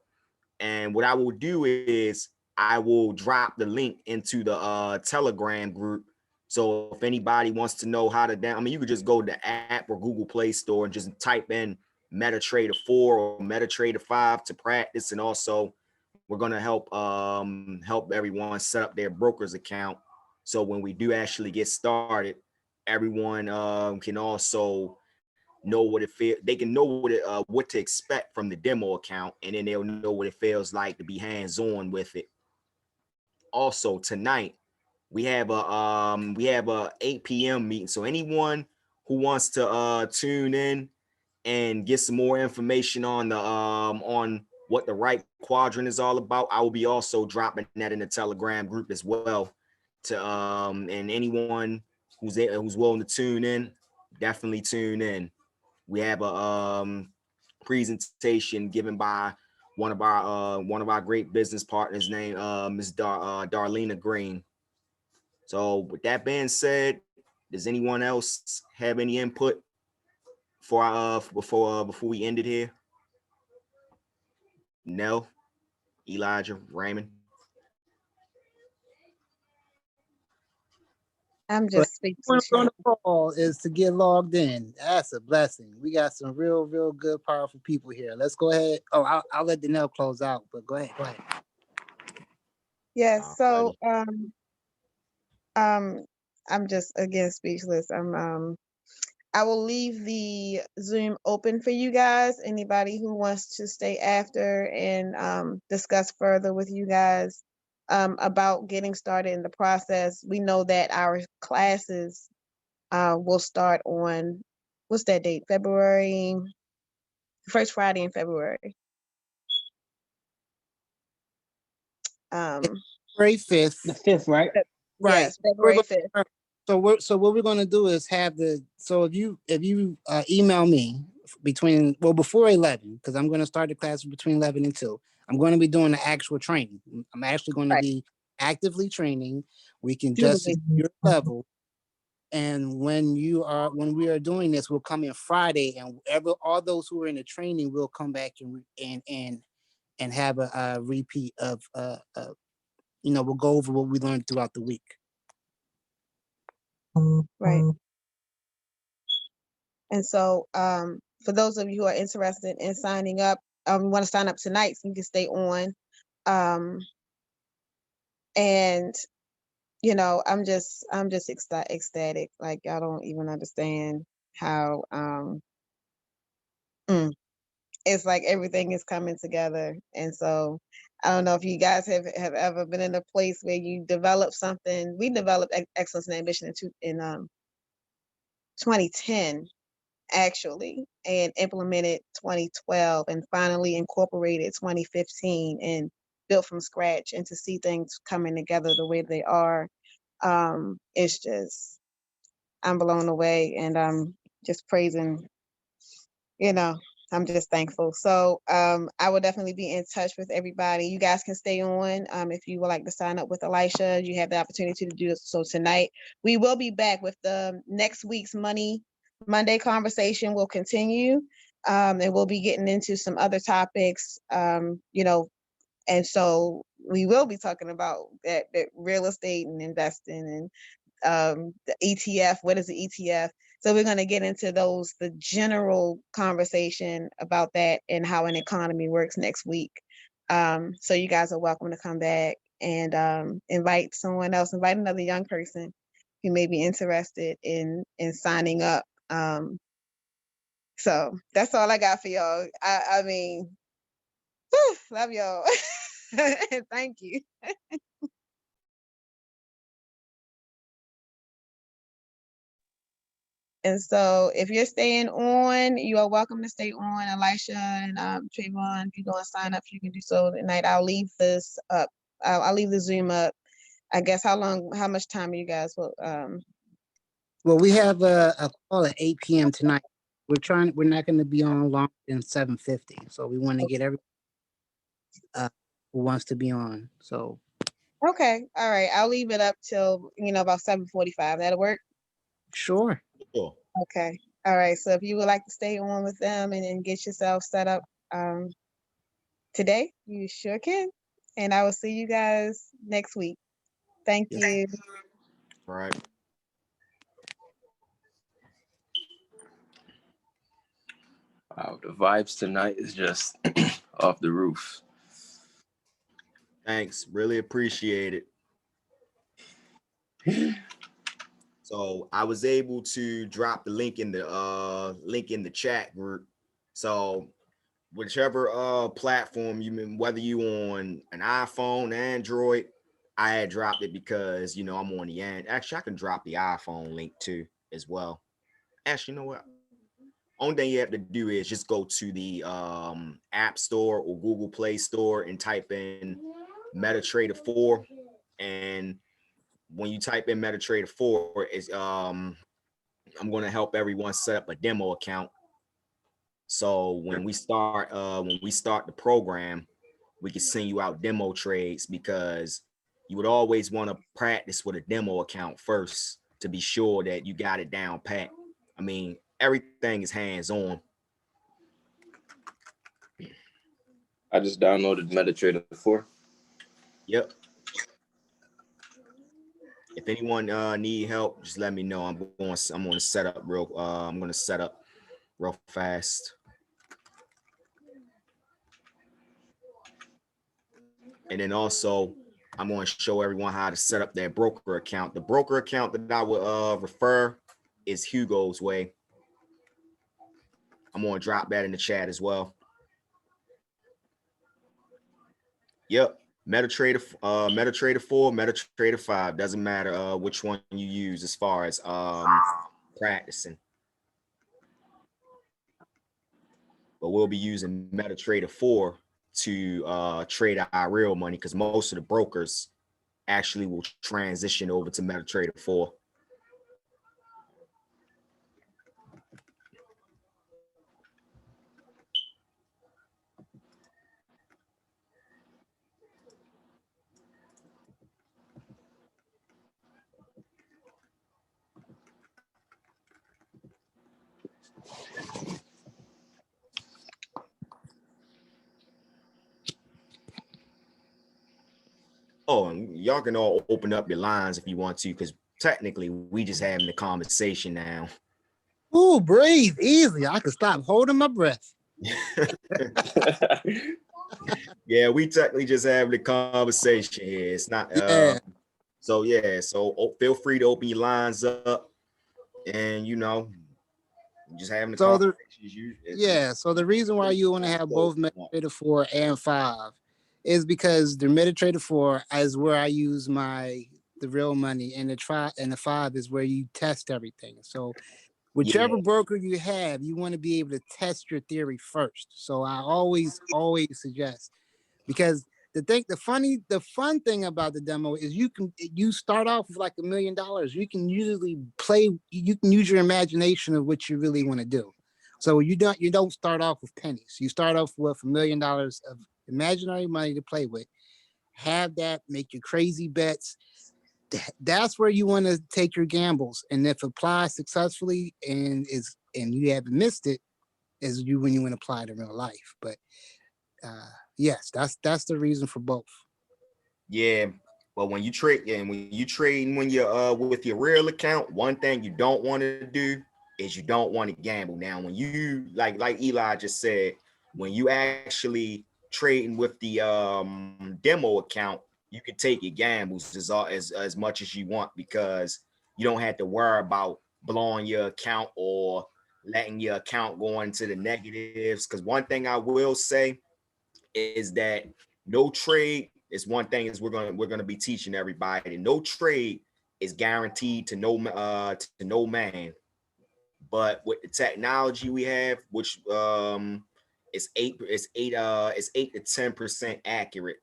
And what I will do is I will drop the link into the Telegram group. So if anybody wants to know how to down, I mean, you could just go to the app or Google Play Store and just type in MetaTrader 4 or MetaTrader 5 to practice. And also, we're gonna help everyone set up their broker's account. So when we do actually get started, everyone can also know what it feels. They can know what to expect from the demo account, and then they'll know what it feels like to be hands-on with it. Also tonight, we have a 8 p.m. meeting. So anyone who wants to tune in and get some more information on the on what the right quadrant is all about, I will be also dropping that in the Telegram group as well. To and anyone who's willing to tune in, definitely tune in. We have a presentation given by one of our great business partners named Ms. Darlena Green. So with that being said, does anyone else have any input before we end it here? No, Elijah, Raymond. I'm just speechless. On the call is to get logged in. That's a blessing. We got some real good, powerful people here. Let's go ahead. Oh, I'll let Danelle close out, but go ahead. Yes. So I'm just again speechless. I will leave the Zoom open for you guys. Anybody who wants to stay after and discuss further with you guys about getting started in the process. We know that our classes will start on, what's that date? February, first Friday in February. February 5th. The 5th, right? Right. Yes, February 5th. So what we're going to do is have so if you email me before 11, because I'm going to start the class between 11 and 2. I'm going to be doing the actual training. I'm actually going to be actively training. We can just see your level. And when we are doing this, we'll come in Friday, and all those who are in the training will come back and have a repeat of we'll go over what we learned throughout the week. Right. And so for those of you who are interested in signing up, we want to sign up tonight so you can stay on. And I'm just ecstatic. Like, I don't even understand how it's like everything is coming together. And so I don't know if you guys have ever been in a place where you develop something. We developed Excellence and Ambition in 2010 actually, and implemented 2012, and finally incorporated 2015 and built from scratch. And to see things coming together the way they are, it's just, I'm blown away, and I'm just praising, I'm just thankful. So I will definitely be in touch with everybody. You guys can stay on. If you would like to sign up with Elisha, you have the opportunity to do so tonight. We will be back with the next week's Money Monday conversation. Will continue, and we'll be getting into some other topics, and so we will be talking about that real estate and investing and the ETF. What is the ETF? So we're going to get into the general conversation about that and how an economy works next week. So you guys are welcome to come back and invite someone else, invite another young person who may be interested in signing up. So that's all I got for y'all. I mean, whew, love y'all. Thank you. And so if you're staying on, you are welcome to stay on. Elisha and Travon, if you're going to sign up, you can do so tonight. I'll leave this up. I'll leave the Zoom up. I guess how much time are you guys will Well, we have a call at 8 p.m. tonight. We're not going to be on longer than 7:50. So we want to get everyone who wants to be on. So. Okay. All right. I'll leave it up till, about 7:45. That'll work. Sure. Sure. Okay. All right. So if you would like to stay on with them and get yourself set up today, you sure can. And I will see you guys next week. Thank you. All right. Wow, the vibes tonight is just off the roof. Thanks. Really appreciate it. So I was able to drop the link in the chat group. So whichever platform you mean, whether you on an iPhone, Android, I had dropped it because I'm on the end. Actually, I can drop the iPhone link too as well. Actually, you know what? Only thing you have to do is just go to the App Store or Google Play Store and type in MetaTrader 4. And when you type in MetaTrader 4, I'm going to help everyone set up a demo account. So when we start the program, we can send you out demo trades, because you would always want to practice with a demo account first to be sure that you got it down pat. I mean, everything is hands-on. I just downloaded MetaTrader 4. Yep. If anyone need help, just let me know. I'm going to set up real fast. And then also, I'm going to show everyone how to set up their broker account. The broker account that I would refer is Hugo's Way. I'm going to drop that in the chat as well. Yep. MetaTrader 4, MetaTrader 5, doesn't matter which one you use as far as practicing. But we'll be using MetaTrader 4 to trade our real money, because most of the brokers actually will transition over to MetaTrader 4. Oh, and y'all can all open up your lines if you want to, because technically we just having the conversation now. Ooh, breathe easy. I can stop holding my breath. Yeah, we technically just having the conversation here. It's not. So feel free to open your lines up, and just having the conversation. So the reason why you want to have both MetaTrader 4 and 5 is because the MetaTrader 4 is where I use the real money, and the 5 is where you test everything. So whichever broker you have, you want to be able to test your theory first. So I always suggest, because the fun thing about the demo is you start off with like $1 million. You can usually you can use your imagination of what you really want to do. So you don't start off with pennies. You start off with $1 million of imaginary money to play with. Have that, make your crazy bets. That's where you want to take your gambles. And if applies successfully and you haven't missed it, is when you want to apply it in real life. But yes, that's the reason for both. Yeah, but when you trade, when you're with your real account, one thing you don't want to do is you don't want to gamble. Now, when you like Eli just said, when you actually trading with the demo account, you can take your gambles as much as you want, because you don't have to worry about blowing your account or letting your account go into the negatives. Because one thing I will say is that no trade is one thing is we're gonna be teaching everybody. No trade is guaranteed to no man. but with the technology we have, which it's 8 to 10% accurate.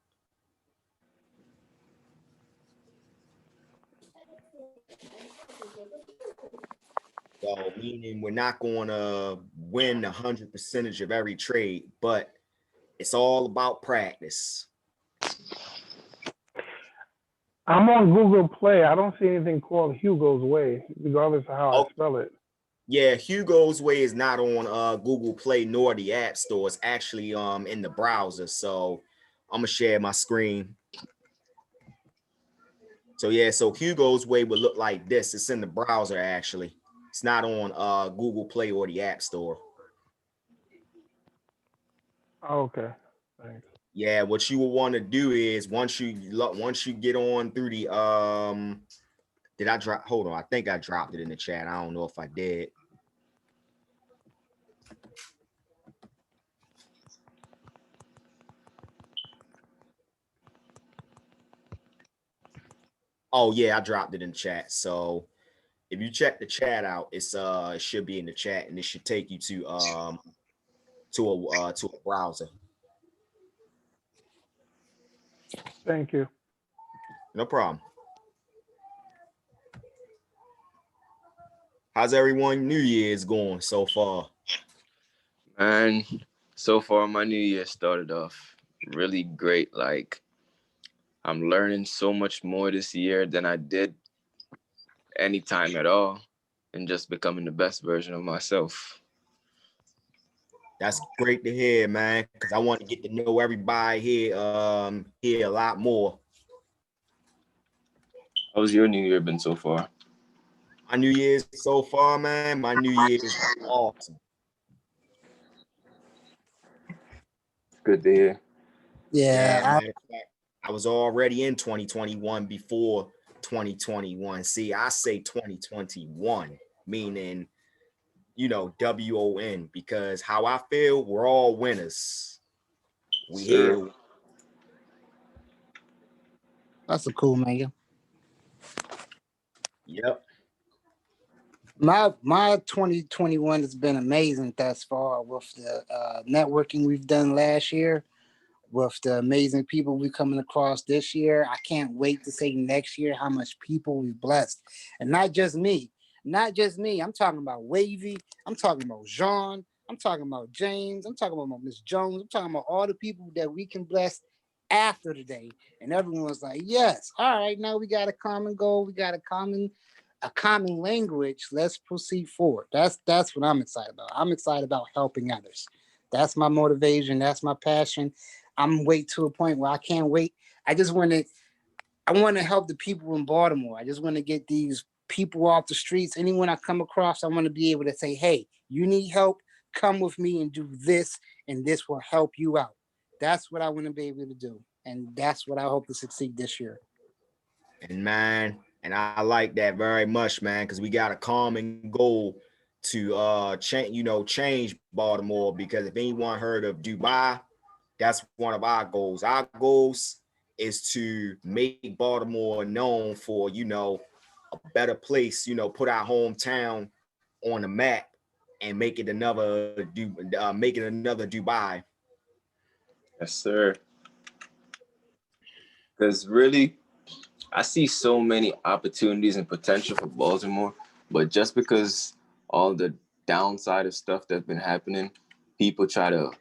So meaning we're not going to win 100% of every trade, but it's all about practice. I'm on Google Play. I don't see anything called Hugo's Way, regardless of how I spell it. Yeah, Hugo's Way is not on Google Play nor the App Store. It's actually in the browser. So I'm gonna share my screen. So yeah, so Hugo's Way would look like this. It's in the browser actually. It's not on Google Play or the App Store. Okay, thanks. Yeah, what you will want to do is once you get on through the did I drop? Hold on, I think I dropped it in the chat. I don't know if I did. Oh yeah, I dropped it in the chat. So if you check the chat out, it's it should be in the chat and it should take you to a browser. Thank you. No problem. How's everyone New Year's going so far? Man, so far my New Year started off really great. Like, I'm learning so much more this year than I did any time at all, and just becoming the best version of myself. That's great to hear, man, because I want to get to know everybody here here a lot more. How's your New Year been so far? My New Year's so far, man, my New Year's awesome. Good to hear. Yeah, Matter of fact, I was already in 2021 before 2021. See, I say 2021, meaning, you know, WON, because how I feel, we're all winners. We Sir. here. that's a cool man. Yep. My 2021 has been amazing thus far with the networking we've done last year, with the amazing people we're coming across this year. I can't wait to say next year how much people we've blessed. And not just me. I'm talking about Wavy. I'm talking about Jean. I'm talking about James. I'm talking about Miss Jones. I'm talking about all the people that we can bless after the day. And everyone's like, yes, all right, now we got a common goal. We got a common language. Let's proceed forward. That's what I'm excited about. I'm excited about helping others. That's my motivation. That's my passion. I'm wait to a point where I can't wait. I want to help the people in Baltimore. I just want to get these people off the streets. Anyone I come across, I want to be able to say, hey, you need help? Come with me and do this, and this will help you out. That's what I want to be able to do. And that's what I hope to succeed this year. And man, and I like that very much, man, because we got a common goal to change Baltimore, because if anyone heard of Dubai, that's one of our goals. Our goals is to make Baltimore known for, a better place, put our hometown on the map and make it another Dubai. Yes, sir. Because really, I see so many opportunities and potential for Baltimore, but just because all the downside of stuff that's been happening, people try to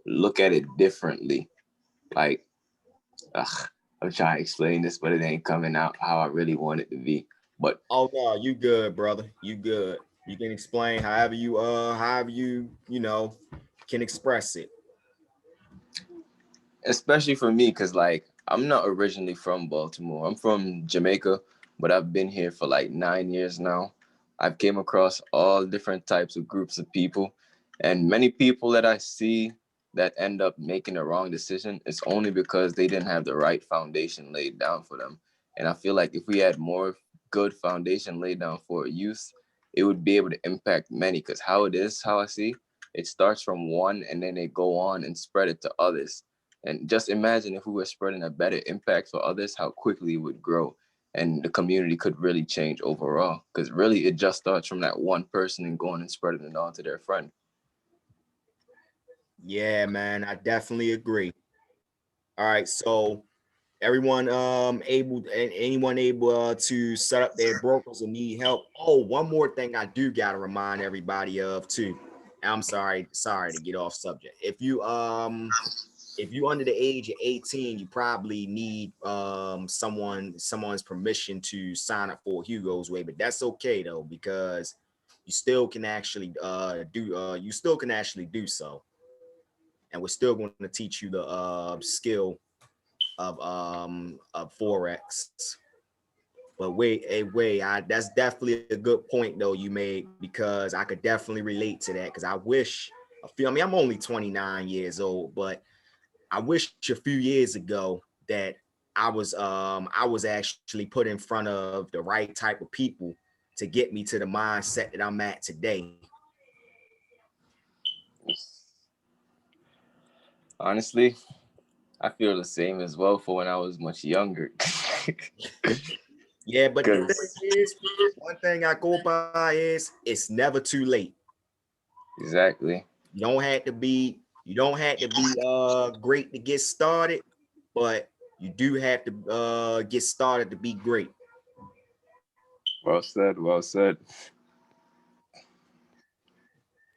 look at it differently. Like, I'm trying to explain this, but it ain't coming out how I really want it to be. But oh no, you good, brother. You good. You can explain however you can express it. especially for me, because like I'm not originally from Baltimore. I'm from Jamaica, but I've been here for like 9 years now. I've came across all different types of groups of people, and many people that I see that end up making a wrong decision, it's only because they didn't have the right foundation laid down for them. And I feel like if we had more good foundation laid down for youth, it would be able to impact many. Because how I see, it starts from one and then they go on and spread it to others. And just imagine if we were spreading a better impact for others, how quickly it would grow. and the community could really change overall. Because really, it just starts from that one person and going and spreading it on to their friend. Yeah, man, I definitely agree. All right, so everyone anyone able to set up their brokers and need help. Oh, one more thing I do gotta remind everybody of too. I'm sorry to get off subject. If you under the age of 18, you probably need someone's permission to sign up for Hugo's Way, but that's okay though, because you still can actually do so, and we're still going to teach you the skill of forex. But that's definitely a good point though you made, because I could definitely relate to that, because I mean, I'm only 29 years old, but I wish a few years ago that I was actually put in front of the right type of people to get me to the mindset that I'm at today. Honestly, I feel the same as well for when I was much younger. Yeah, but the thing is, one thing I go by is it's never too late. Exactly. You don't have to be great to get started, but you do have to get started to be great. Well said. Well said.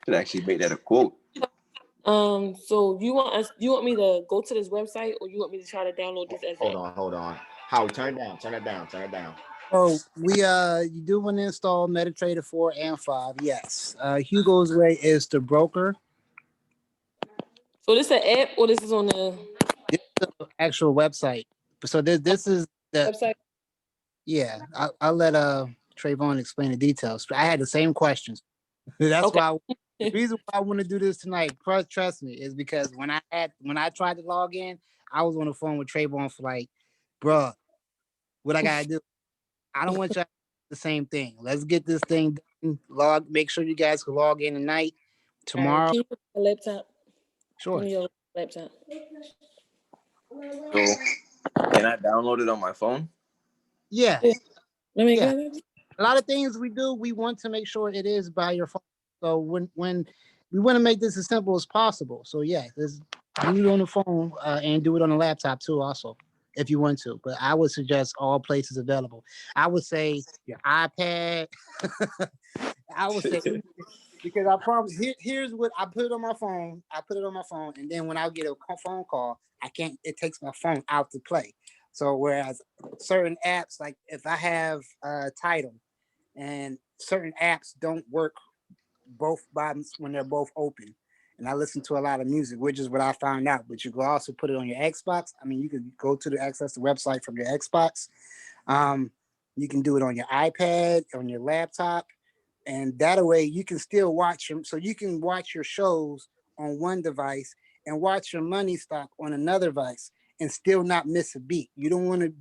Should actually make that a quote. So you want me to go to this website, or you want me to try to download this as Hold on. Howie, turn it down. Oh, you do want to install MetaTrader 4 and 5, yes. Hugo's Way is the broker. So this is an app, or this is on the Actual website. So this is the website? Yeah, I'll let Travon explain the details. I had the same questions. That's Okay. why the reason why I want to do this tonight, trust me, is because when I tried to log in, I was on the phone with Travon for like, bruh, what I gotta do? I don't want y'all to do the same thing. Let's get this thing done. Make sure you guys can log in tonight. Tomorrow. Can you put the laptop? Sure. Give me your laptop. So, can I download it on my phone? Yeah. Let me Yeah. get it. A lot of things we do, we want to make sure it is by your phone. So when we want to make this as simple as possible. So yeah, do it on the phone and do it on the laptop too, also, if you want to. But I would suggest all places available. I would say your iPad. I would say because I promise. Here's what I put it on my phone. And then when I get a phone call, it takes my phone out to play. So whereas certain apps, like if I have Tidal, and certain apps don't work both buttons when they're both open. And I listen to a lot of music, which is what I found out. But you can also put it on your Xbox. I mean, you can go to access the website from your Xbox. You can do it on your iPad, on your laptop, and that way you can still watch them. So you can watch your shows on one device and watch your money stock on another device and still not miss a beat. You want to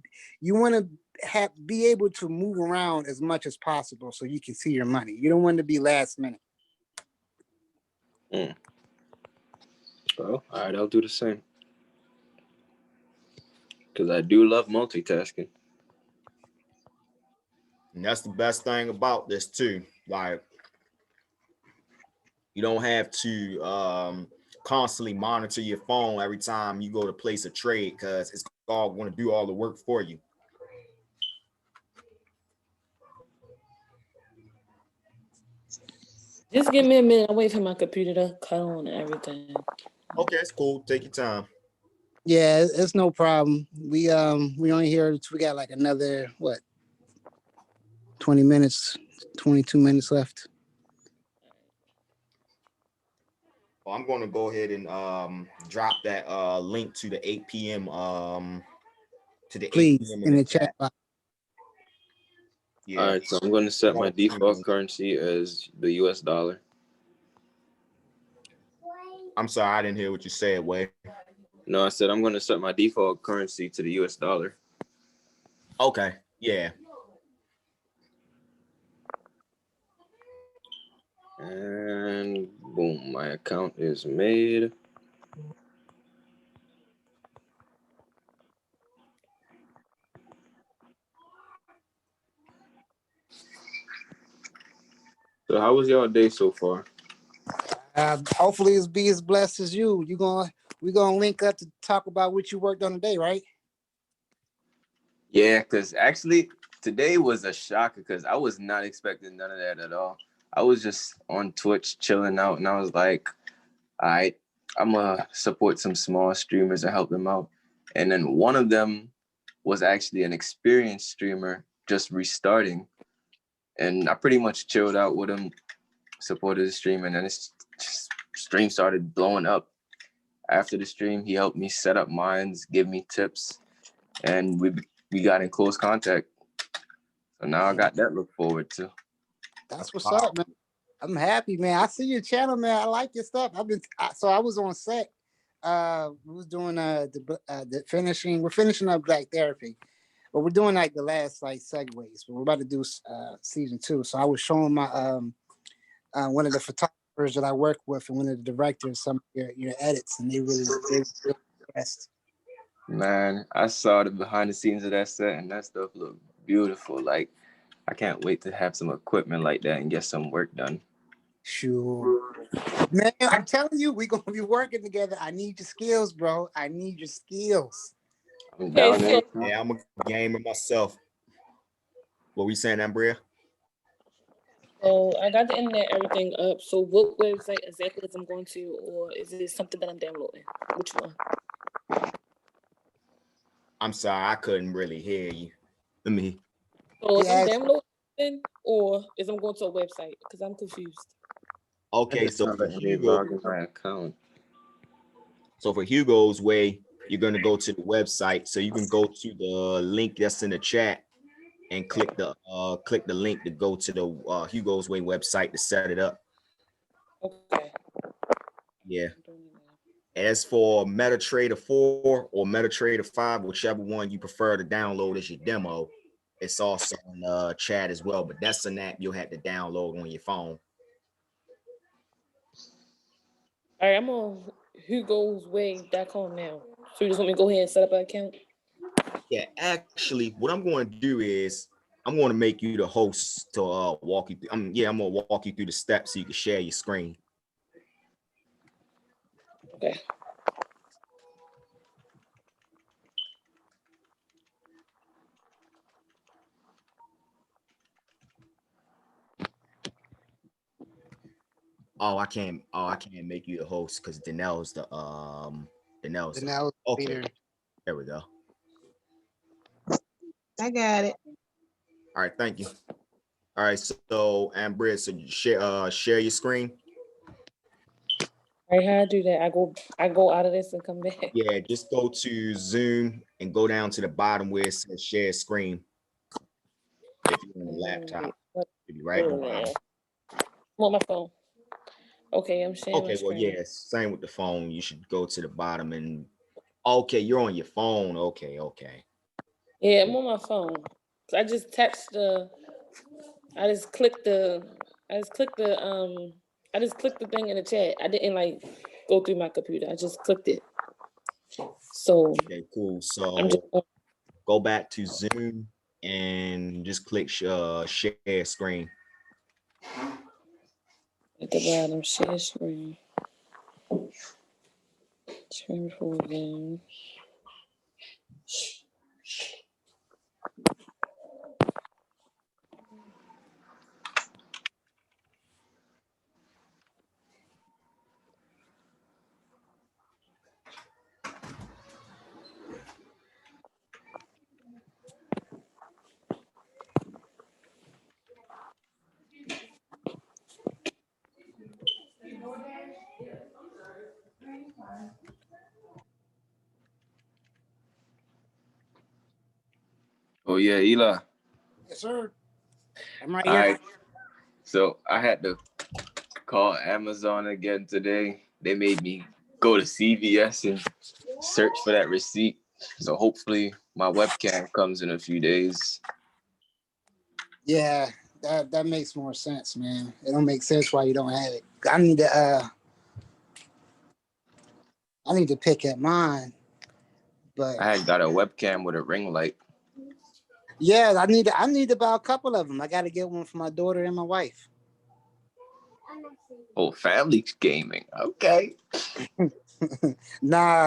be able to move around as much as possible so you can see your money. You don't want to be last minute. Well, all right, I'll do the same. Because I do love multitasking. And that's the best thing about this too. Like, you don't have to constantly monitor your phone every time you go to place a trade, because it's all going to do all the work for you. Just give me a minute. I'll wait for my computer to cut on and everything. Okay, it's cool. Take your time. Yeah, it's no problem. We only here. We got like another 20 minutes, 22 minutes left. Well, I'm going to go ahead and drop that link to the 8 p.m. Please, 8 p.m. in the chat box. Yeah. All right, so I'm going to set my default currency as the US dollar. I'm sorry, I didn't hear what you said, Way. No, I said I'm going to set my default currency to the US dollar. Okay, yeah. And boom, my account is made. So how was your day so far? Hopefully it's be as blessed as you. We're gonna link up to talk about what you worked on today, right? Yeah, because actually today was a shocker because I was not expecting none of that at all. I was just on Twitch chilling out, and I was like, all right, I'm gonna support some small streamers and help them out. And then one of them was actually an experienced streamer just restarting. And I pretty much chilled out with him, supported the stream, and then his stream started blowing up. After the stream, he helped me set up mines, give me tips, and we got in close contact. So now I got that to look forward to. That's what's up, man. I'm happy, man. I see your channel, man. I like your stuff. I was on set. We was doing the finishing. We're finishing up Black Therapy, but we're doing like the last like segues. But we're about to do season 2. So I was showing my one of the photographers that I work with and one of the directors some of your edits, and they really impressed. Man, I saw the behind the scenes of that set, and that stuff looked beautiful. Like, I can't wait to have some equipment like that and get some work done. Sure. Man, I'm telling you, we're going to be working together. I need your skills, bro. I need your skills. I'm down there. Yeah, I'm a gamer myself. What we saying, Ambria? So I got the internet, everything up. So what website exactly is I'm going to, or is it something that I'm downloading? Which one? I'm sorry, I couldn't really hear you. Let me. So is I'm downloading, or is I'm going to a website? Because I'm confused. Okay, so for Hugo, my account. So for Hugo's Way, you're going to go to the website. So you can go to the link that's in the chat and click the link to go to the Hugo's Way website to set it up. Okay. Yeah. As for MetaTrader 4 or MetaTrader 5, whichever one you prefer to download as your demo, it's also in the chat as well. But that's an app you'll have to download on your phone. All right, I'm on whogosway.com now. So you just want me to go ahead and set up an account? Yeah, actually, what I'm going to do is I'm going to make you the host to walk you through. I'm going to walk you through the steps so you can share your screen. Okay. I can't make you the host because Danelle's the okay. Leader. There we go. I got it. All right, thank you. All right, so Ambria, so share your screen. All right, how I do that? I go out of this and come back. Yeah, just go to Zoom and go down to the bottom where it says share screen. If you're on a laptop, it'll be right on the bottom. I'm on my phone. Okay, I'm sharing my screen. Yeah, same with the phone. You should go to the bottom and okay, you're on your phone. Okay. Yeah, I'm on my phone. So I just clicked the thing in the chat. I didn't like go through my computer. I just clicked it. So okay, cool. So go back to Zoom and just click share screen. At the bottom, share screen. Screen full again. Oh yeah, Eli. Yes, sir. I'm right All here. right. So I had to call Amazon again today. They made me go to CVS and search for that receipt. So hopefully my webcam comes in a few days. Yeah, that makes more sense, man. It don't make sense why you don't have it. I need to pick at mine, but I had got a webcam with a ring light. yeah, I need about a couple of them. I got to get one for my daughter and my wife. Oh, family gaming. Okay. Nah.